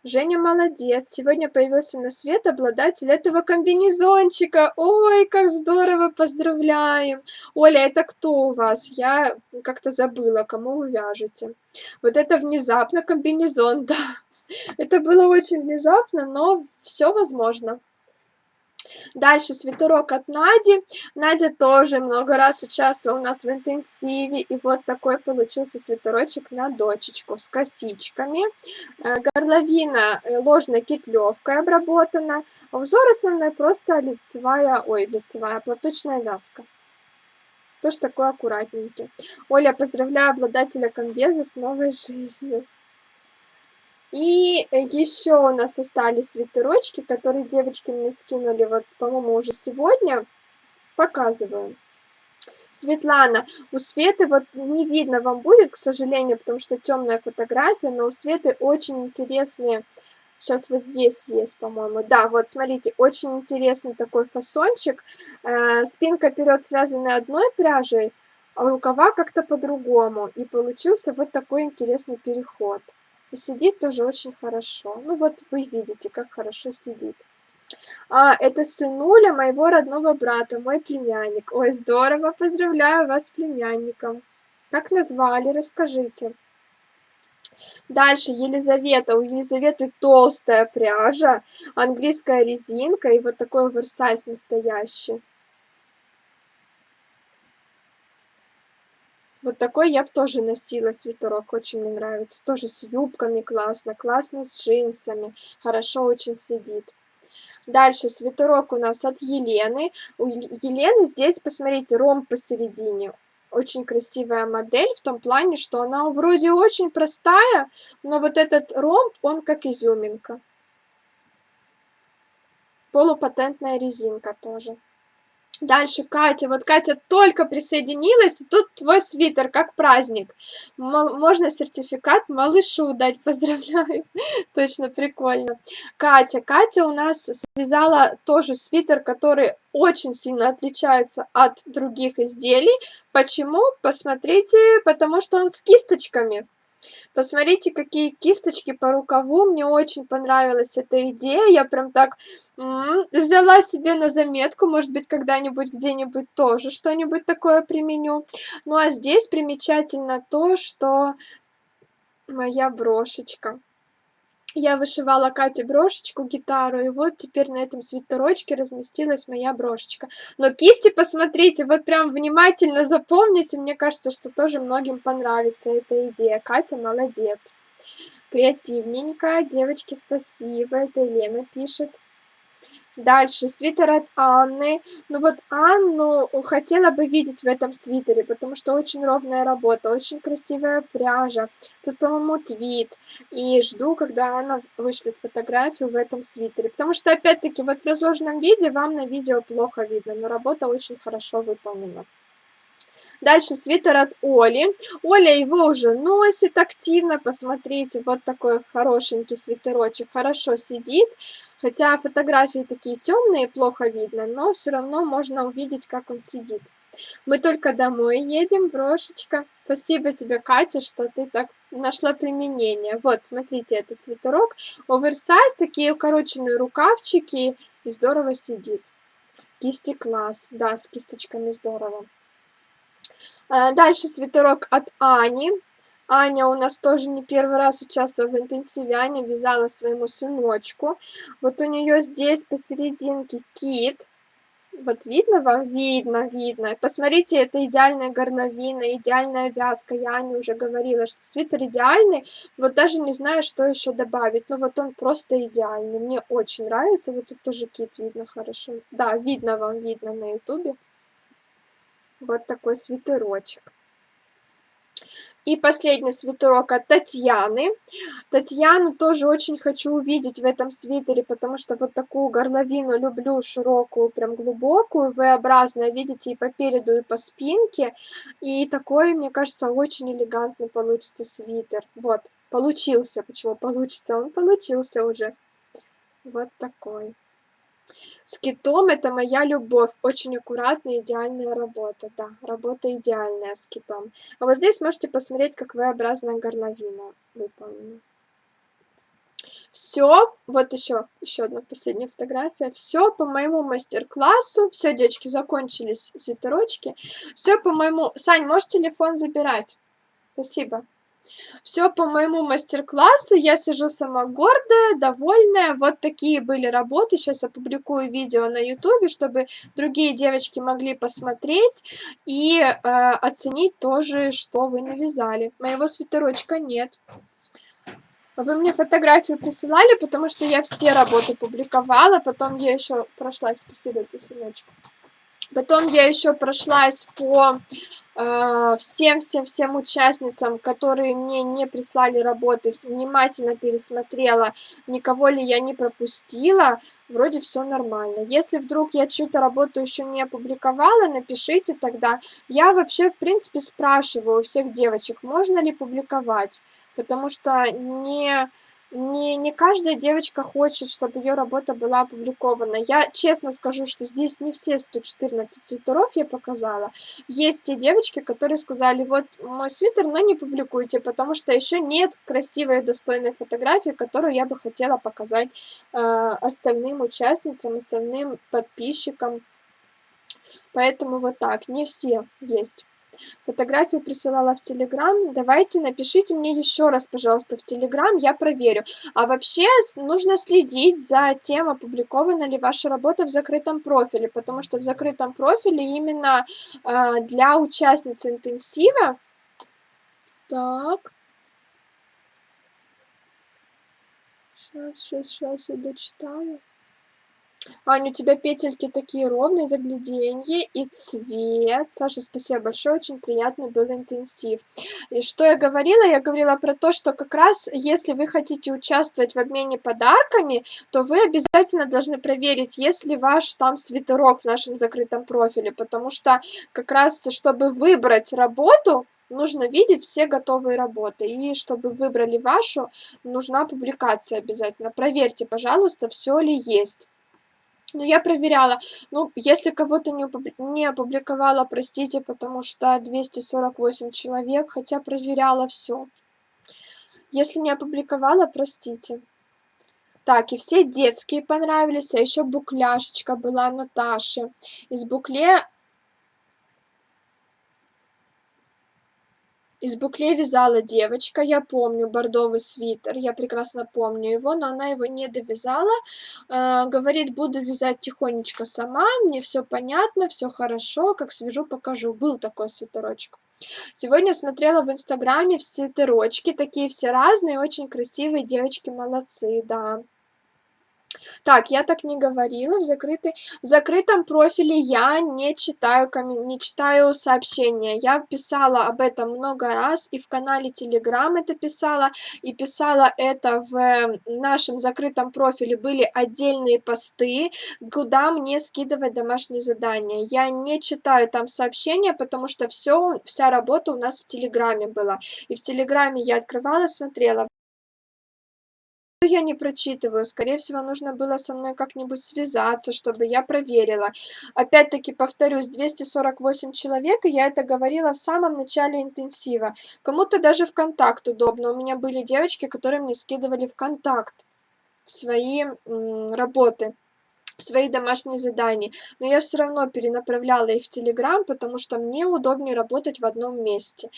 Женя молодец. Сегодня появился на свет обладатель этого комбинезончика. Ой, как здорово, поздравляем. Оля, это кто у вас? Я как-то забыла, кому вы вяжете. Вот это внезапно комбинезон, да. Это было очень внезапно, но все возможно. Дальше свитерок от Нади. Надя тоже много раз участвовала у нас в интенсиве. И вот такой получился свитерочек на дочечку с косичками. Горловина ложной кетлевкой обработана. Узор основной просто лицевая платочная вязка. Тоже такой аккуратненький. Оля, поздравляю обладателя комбеза с новой жизнью. И еще у нас остались свитерочки, которые девочки мне скинули, вот, по-моему, уже сегодня. Показываю. Светлана, у Светы, вот не видно вам будет, к сожалению, потому что темная фотография, но у Светы очень интересные, сейчас вот здесь есть, по-моему, да, вот смотрите, очень интересный такой фасончик, спинка вперед связана одной пряжей, а рукава как-то по-другому, и получился вот такой интересный переход. И сидит тоже очень хорошо. Ну вот вы видите, как хорошо сидит. Это сынуля моего родного брата, мой племянник. Ой, здорово, поздравляю вас с племянником. Как назвали, расскажите. Дальше Елизавета. У Елизаветы толстая пряжа, английская резинка и вот такой оверсайз настоящий. Вот такой я бы тоже носила свитерок, очень мне нравится. Тоже с юбками классно, классно с джинсами, хорошо очень сидит. Дальше свитерок у нас от Елены. У Елены здесь, посмотрите, ромб посередине. Очень красивая модель в том плане, что она вроде очень простая, но вот этот ромб, он как изюминка. Полупатентная резинка тоже. Дальше Катя. Вот Катя только присоединилась, и тут твой свитер, как праздник. Можно сертификат малышу дать, поздравляю. Точно, прикольно. Катя у нас связала тоже свитер, который очень сильно отличается от других изделий. Почему? Посмотрите, потому что он с кисточками. Посмотрите, какие кисточки по рукаву. Мне очень понравилась эта идея. Я прям так взяла себе на заметку. Может быть, когда-нибудь где-нибудь тоже что-нибудь такое применю. Ну а здесь примечательно то, что моя брошечка. Я вышивала Кате брошечку, гитару, и вот теперь на этом свитерочке разместилась моя брошечка. Но кисти, посмотрите, вот прям внимательно запомните, мне кажется, что тоже многим понравится эта идея. Катя молодец. Креативненько, девочки, спасибо, это Елена пишет. Дальше, свитер от Анны. Ну вот Анну хотела бы видеть в этом свитере, потому что очень ровная работа, очень красивая пряжа. Тут, по-моему, твид. И жду, когда Анна вышлет фотографию в этом свитере. Потому что, опять-таки, вот в разложенном виде вам на видео плохо видно, но работа очень хорошо выполнена. Дальше свитер от Оли. Оля его уже носит активно. Посмотрите, вот такой хорошенький свитерочек. Хорошо сидит. Хотя фотографии такие темные, плохо видно, но все равно можно увидеть, как он сидит. Мы только домой едем, брошечка. Спасибо тебе, Катя, что ты так нашла применение. Вот, смотрите, этот свитерок. Оверсайз, такие укороченные рукавчики. И здорово сидит. Кисти класс. Да, с кисточками здорово. Дальше свитерок от Ани. Аня у нас тоже не первый раз участвовала в интенсиве. Аня вязала своему сыночку. Вот у нее здесь посерединке кит. Вот видно вам? Видно, видно. Посмотрите, это идеальная горловина, идеальная вязка. Я Ане уже говорила, что свитер идеальный. Вот даже не знаю, что еще добавить. Но вот он просто идеальный. Мне очень нравится. Вот тут тоже кит видно хорошо. Да, видно вам, видно на ютубе. Вот такой свитерочек. И последний свитерок от Татьяны. Татьяну тоже очень хочу увидеть в этом свитере, потому что вот такую горловину люблю, широкую, прям глубокую, V-образную, видите, и по переду, и по спинке. И такой, мне кажется, очень элегантный получится свитер. Вот, получился. Почему получится? Он получился уже. Вот такой. С китом это моя любовь. Очень аккуратная, идеальная работа. Да, работа идеальная с китом. А вот здесь можете посмотреть, как V-образная горловина выполнена. Все, вот еще одна последняя фотография. Все по моему мастер-классу. Все, девочки, закончились свитерочки. Все по моему... Сань, можешь телефон забирать? Спасибо. Все по моему мастер-классу. Я сижу сама гордая, довольная. Вот такие были работы. Сейчас опубликую видео на ютубе, чтобы другие девочки могли посмотреть и оценить тоже, что вы навязали. Моего свитерочка нет. Вы мне фотографию присылали, потому что я все работы публиковала. Потом я еще прошлась, спасибо, ты, сыночек. Потом я еще прошлась по всем участницам, которые мне не прислали работы, внимательно пересмотрела, никого ли я не пропустила. Вроде все нормально. Если вдруг я чью-то работу еще не опубликовала, напишите тогда. Я вообще, в принципе, спрашиваю у всех девочек, можно ли публиковать. Потому что не каждая девочка хочет, чтобы ее работа была опубликована. Я честно скажу, что здесь не все 114 свитеров я показала. Есть те девочки, которые сказали, вот мой свитер, но не публикуйте, потому что еще нет красивой и достойной фотографии, которую я бы хотела показать остальным участницам, остальным подписчикам. Поэтому вот так, не все есть. Фотографию присылала в Телеграм. Давайте напишите мне еще раз, пожалуйста, в Телеграм, я проверю. А вообще нужно следить за тем, опубликована ли ваша работа в закрытом профиле, потому что в закрытом профиле именно для участниц интенсива. Так. Сейчас я дочитаю. Ань, у тебя петельки такие ровные, загляденье и цвет. Саша, спасибо большое, очень приятный был интенсив. И что я говорила? Я говорила про то, что как раз если вы хотите участвовать в обмене подарками, то вы обязательно должны проверить, есть ли ваш там свитерок в нашем закрытом профиле, потому что как раз, чтобы выбрать работу, нужно видеть все готовые работы. И чтобы выбрали вашу, нужна публикация обязательно. Проверьте, пожалуйста, все ли есть. Ну, я проверяла. Ну, если кого-то не опубликовала, простите, потому что 248 человек, хотя проверяла все. Если не опубликовала, простите. Так, и все детские понравились, а еще букляшечка была Наташи. Из букле вязала девочка, я помню, бордовый свитер, я прекрасно помню его, но она его не довязала. Говорит, буду вязать тихонечко сама, мне все понятно, все хорошо, как свяжу, покажу. Был такой свитерочек. Сегодня смотрела в инстаграме в свитерочки, такие все разные, очень красивые, девочки молодцы, да. Так, я так не говорила. В закрытом профиле я не читаю сообщения. Я писала об этом много раз, и в канале Telegram это писала, и писала это в нашем закрытом профиле. Были отдельные посты, куда мне скидывать домашние задания. Я не читаю там сообщения, потому что вся работа у нас в Телеграме была. И в Телеграме я открывала, смотрела. Я не прочитываю. Скорее всего, нужно было со мной как-нибудь связаться, чтобы я проверила. Опять-таки, повторюсь, 248 человек, и я это говорила в самом начале интенсива. Кому-то даже в контакт удобно. У меня были девочки, которые мне скидывали в контакт свои работы, свои домашние задания, но я все равно перенаправляла их в Телеграм, потому что мне удобнее работать в одном месте.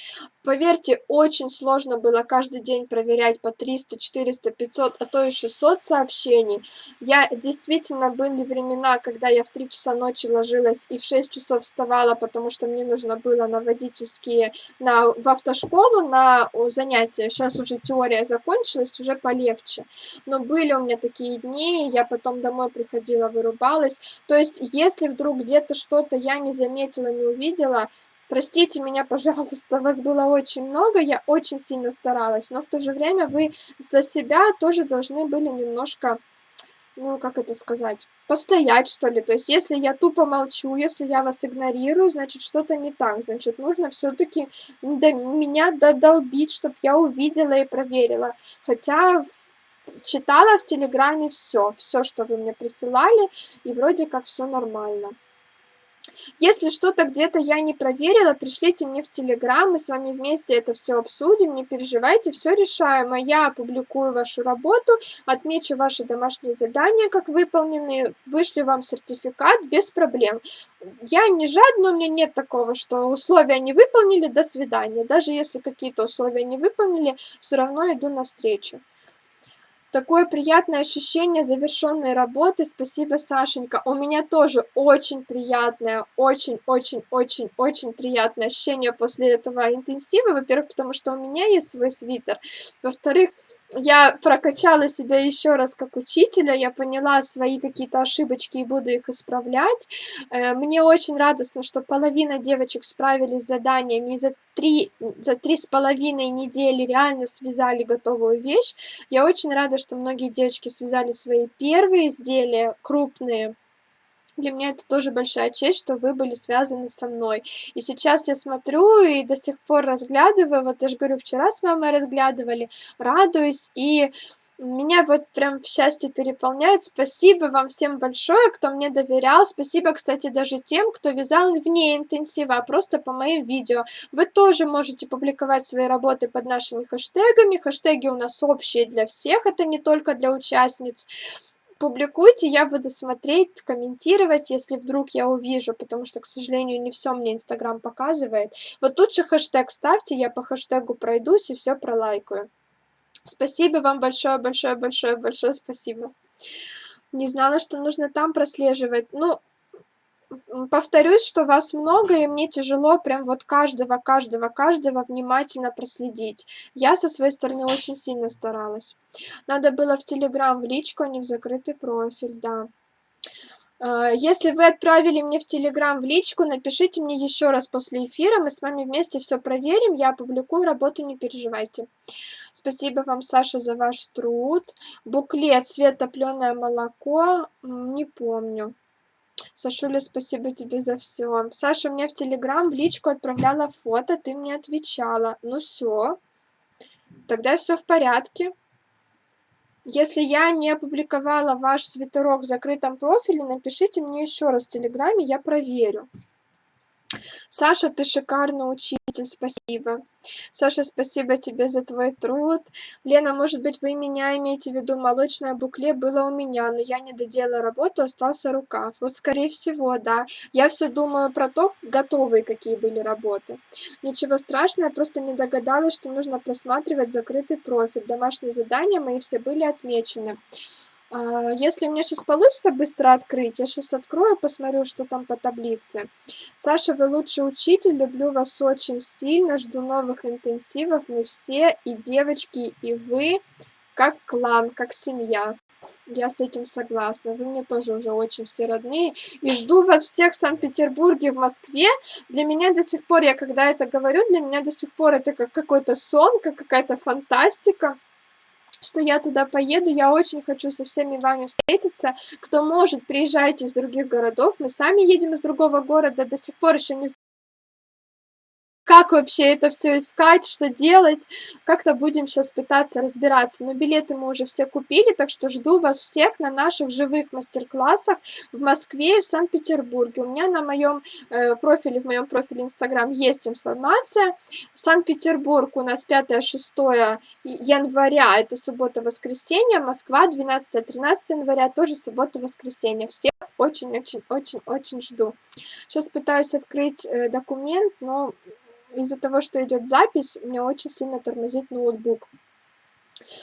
Поверьте, очень сложно было каждый день проверять по 300, 400, 500, а то и 600 сообщений. Я действительно были времена, когда я в 3 часа ночи ложилась и в 6 часов вставала, потому что мне нужно было на водительские, в автошколу, на занятия. Сейчас уже теория закончилась, уже полегче. Но были у меня такие дни, я потом домой приходила, вырубалась. То есть, если вдруг где-то что-то я не заметила, не увидела, простите меня, пожалуйста, вас было очень много, я очень сильно старалась, но в то же время вы за себя тоже должны были немножко, ну, как это сказать, постоять, что ли. То есть, если я тупо молчу, если я вас игнорирую, значит, что-то не так. Значит, нужно все-таки меня додолбить, чтобы я увидела и проверила. Хотя читала в Телеграме все, что вы мне присылали, и вроде как все нормально. Если что-то где-то я не проверила, пришлите мне в Телеграм, мы с вами вместе это все обсудим, не переживайте, все решаемо. Я опубликую вашу работу, отмечу ваши домашние задания как выполненные, вышлю вам сертификат без проблем. Я не жадна, у меня нет такого, что условия не выполнили, до свидания. Даже если какие-то условия не выполнили, все равно иду навстречу. Такое приятное ощущение завершенной работы. Спасибо, Сашенька. У меня тоже очень приятное, очень приятное ощущение после этого интенсива. Во-первых, потому что у меня есть свой свитер. Во-вторых, я прокачала себя еще раз как учителя. Я поняла свои какие-то ошибочки и буду их исправлять. Мне очень радостно, что половина девочек справились с заданиями и за 3,5 недели реально связали готовую вещь. Я очень рада, что многие девочки связали свои первые изделия, крупные. Для меня это тоже большая честь, что вы были связаны со мной. И сейчас я смотрю и до сих пор разглядываю, вот я же говорю, вчера с мамой разглядывали, радуюсь, и меня вот прям счастье переполняет. Спасибо вам всем большое, кто мне доверял. Спасибо, кстати, даже тем, кто вязал вне интенсива, а просто по моим видео. Вы тоже можете публиковать свои работы под нашими хэштегами. Хэштеги у нас общие для всех, это не только для участниц. Публикуйте, я буду смотреть, комментировать, если вдруг я увижу, потому что, к сожалению, не все мне Инстаграм показывает. Вот лучше хэштег ставьте, я по хэштегу пройдусь и все пролайкаю. Спасибо вам большое спасибо. Не знала, что нужно там прослеживать. Ну, повторюсь, что вас много, и мне тяжело прям вот каждого внимательно проследить. Я со своей стороны очень сильно старалась. Надо было в Телеграм в личку, а не в закрытый профиль, да. Если вы отправили мне в Телеграм в личку, напишите мне еще раз после эфира, мы с вами вместе все проверим, я опубликую работу, не переживайте. Спасибо вам, Саша, за ваш труд. Буклет, цвет топленое молоко, не помню. Сашуля, спасибо тебе за все. Саша мне в Телеграм в личку отправляла фото, ты мне отвечала. Ну все, тогда все в порядке. Если я не опубликовала ваш свитерок в закрытом профиле, напишите мне еще раз в Телеграме, я проверю. Саша, ты шикарный учитель, спасибо. Саша, спасибо тебе за твой труд. Лена, может быть, вы меня имеете в виду? Молочное букле было у меня, но я не доделала работу, остался рукав. Вот, скорее всего, да. Я все думаю про то, готовые какие были работы. Ничего страшного, я просто не догадалась, что нужно просматривать закрытый профиль. Домашние задания мои все были отмечены. Если у меня сейчас получится быстро открыть, я сейчас открою, посмотрю, что там по таблице. Саша, вы лучший учитель, люблю вас очень сильно, жду новых интенсивов, мы все, и девочки, и вы, как клан, как семья. Я с этим согласна. Вы мне тоже уже очень все родные. И жду вас всех в Санкт-Петербурге, в Москве. Для меня до сих пор, я когда это говорю, для меня до сих пор это как какой-то сон, как какая-то фантастика, что я туда поеду, я очень хочу со всеми вами встретиться. Кто может, приезжайте из других городов. Мы сами едем из другого города, до сих пор еще не знаю, как вообще это все искать, что делать. Как-то будем сейчас пытаться разбираться. Но билеты мы уже все купили, так что жду вас всех на наших живых мастер-классах в Москве и в Санкт-Петербурге. У меня на моем профиле, в моем профиле Инстаграм есть информация. Санкт-Петербург у нас 5-6 января, это суббота-воскресенье. Москва 12-13 января, тоже суббота-воскресенье. Всех очень-очень-очень-очень жду. Сейчас пытаюсь открыть документ, но из-за того, что идет запись, у меня очень сильно тормозит ноутбук.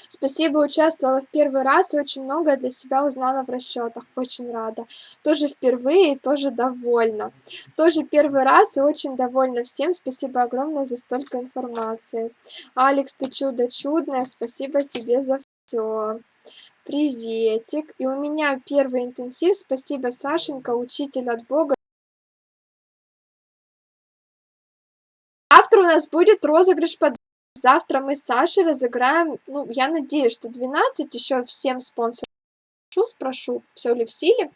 Спасибо, участвовала в первый раз и очень многое для себя узнала в расчетах. Очень рада. Тоже впервые и тоже довольна. Тоже первый раз и очень довольна всем. Спасибо огромное за столько информации. Алекс, ты чудо чудное. Спасибо тебе за все. Приветик. И у меня первый интенсив. Спасибо, Сашенька, учитель от Бога. Завтра у нас будет розыгрыш под... Завтра мы с Сашей разыграем, ну, я надеюсь, что 12, еще всем спонсорам спрошу, все ли в силе.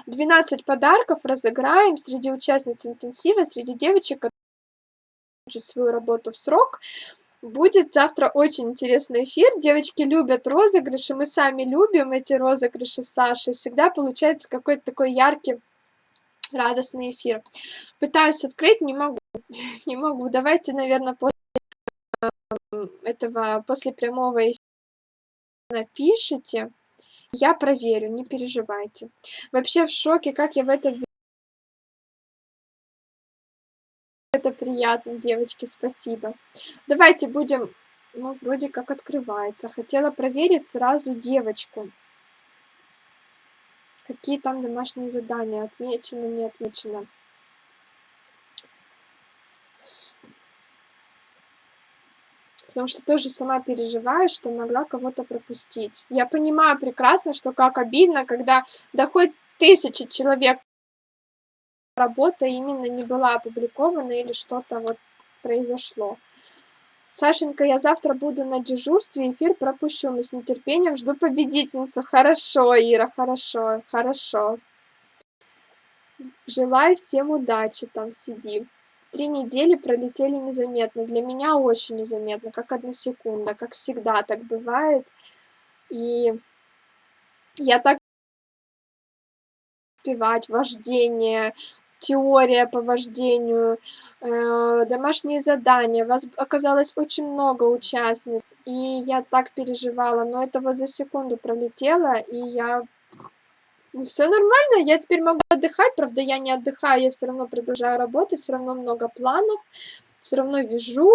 12 подарков разыграем среди участниц интенсива, среди девочек, которые получат свою работу в срок. Будет завтра очень интересный эфир. Девочки любят розыгрыши, мы сами любим эти розыгрыши с Сашей. Всегда получается какой-то такой яркий, радостный эфир. Пытаюсь открыть, не могу. Не могу. Давайте, наверное, после прямого эфира напишите, я проверю, не переживайте. Вообще в шоке, как я в это приятно, девочки, спасибо. Давайте будем, ну, вроде как открывается. Хотела проверить сразу девочку. Какие там домашние задания, отмечено, не отмечено. Потому что тоже сама переживаю, что могла кого-то пропустить. Я понимаю прекрасно, что как обидно, когда доходит 1000 человек, работа именно не была опубликована или что-то вот произошло. Сашенька, я завтра буду на дежурстве, эфир пропущу, но с нетерпением жду победительницу. Хорошо, Ира, хорошо, хорошо. Желаю всем удачи, там сиди. 3 недели пролетели незаметно. Для меня очень незаметно, как 1 секунда, как всегда так бывает. И я так успевать, вождение, теория по вождению, домашние задания. Вас оказалось очень много участниц, и я так переживала, но это вот за секунду пролетело, и я... Ну, все нормально, я теперь могу отдыхать, правда, я не отдыхаю, я все равно продолжаю работать, все равно много планов, все равно вяжу.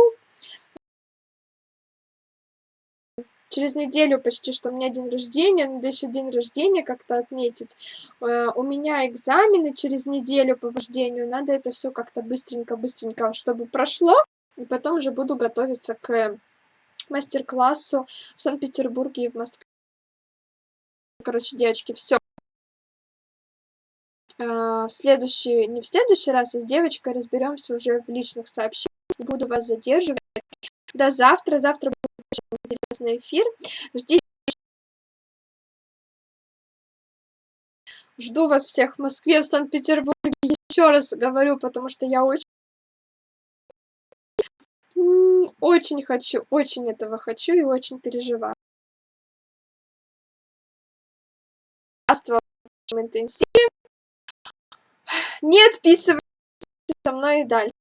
Через неделю почти, что у меня день рождения, надо еще день рождения как-то отметить. У меня экзамены через неделю по вождению, надо это все как-то быстренько-быстренько, чтобы прошло, и потом уже буду готовиться к мастер-классу в Санкт-Петербурге и в Москве. Короче, девочки, все. не в следующий раз, а с девочкой разберемся уже в личных сообщениях. Не буду вас задерживать. До завтра. Завтра будет очень интересный эфир. Жду вас всех в Москве, в Санкт-Петербурге. Еще раз говорю, потому что я очень хочу, очень этого хочу и очень переживаю. Интенсив. Не отписывайтесь со мной и дальше.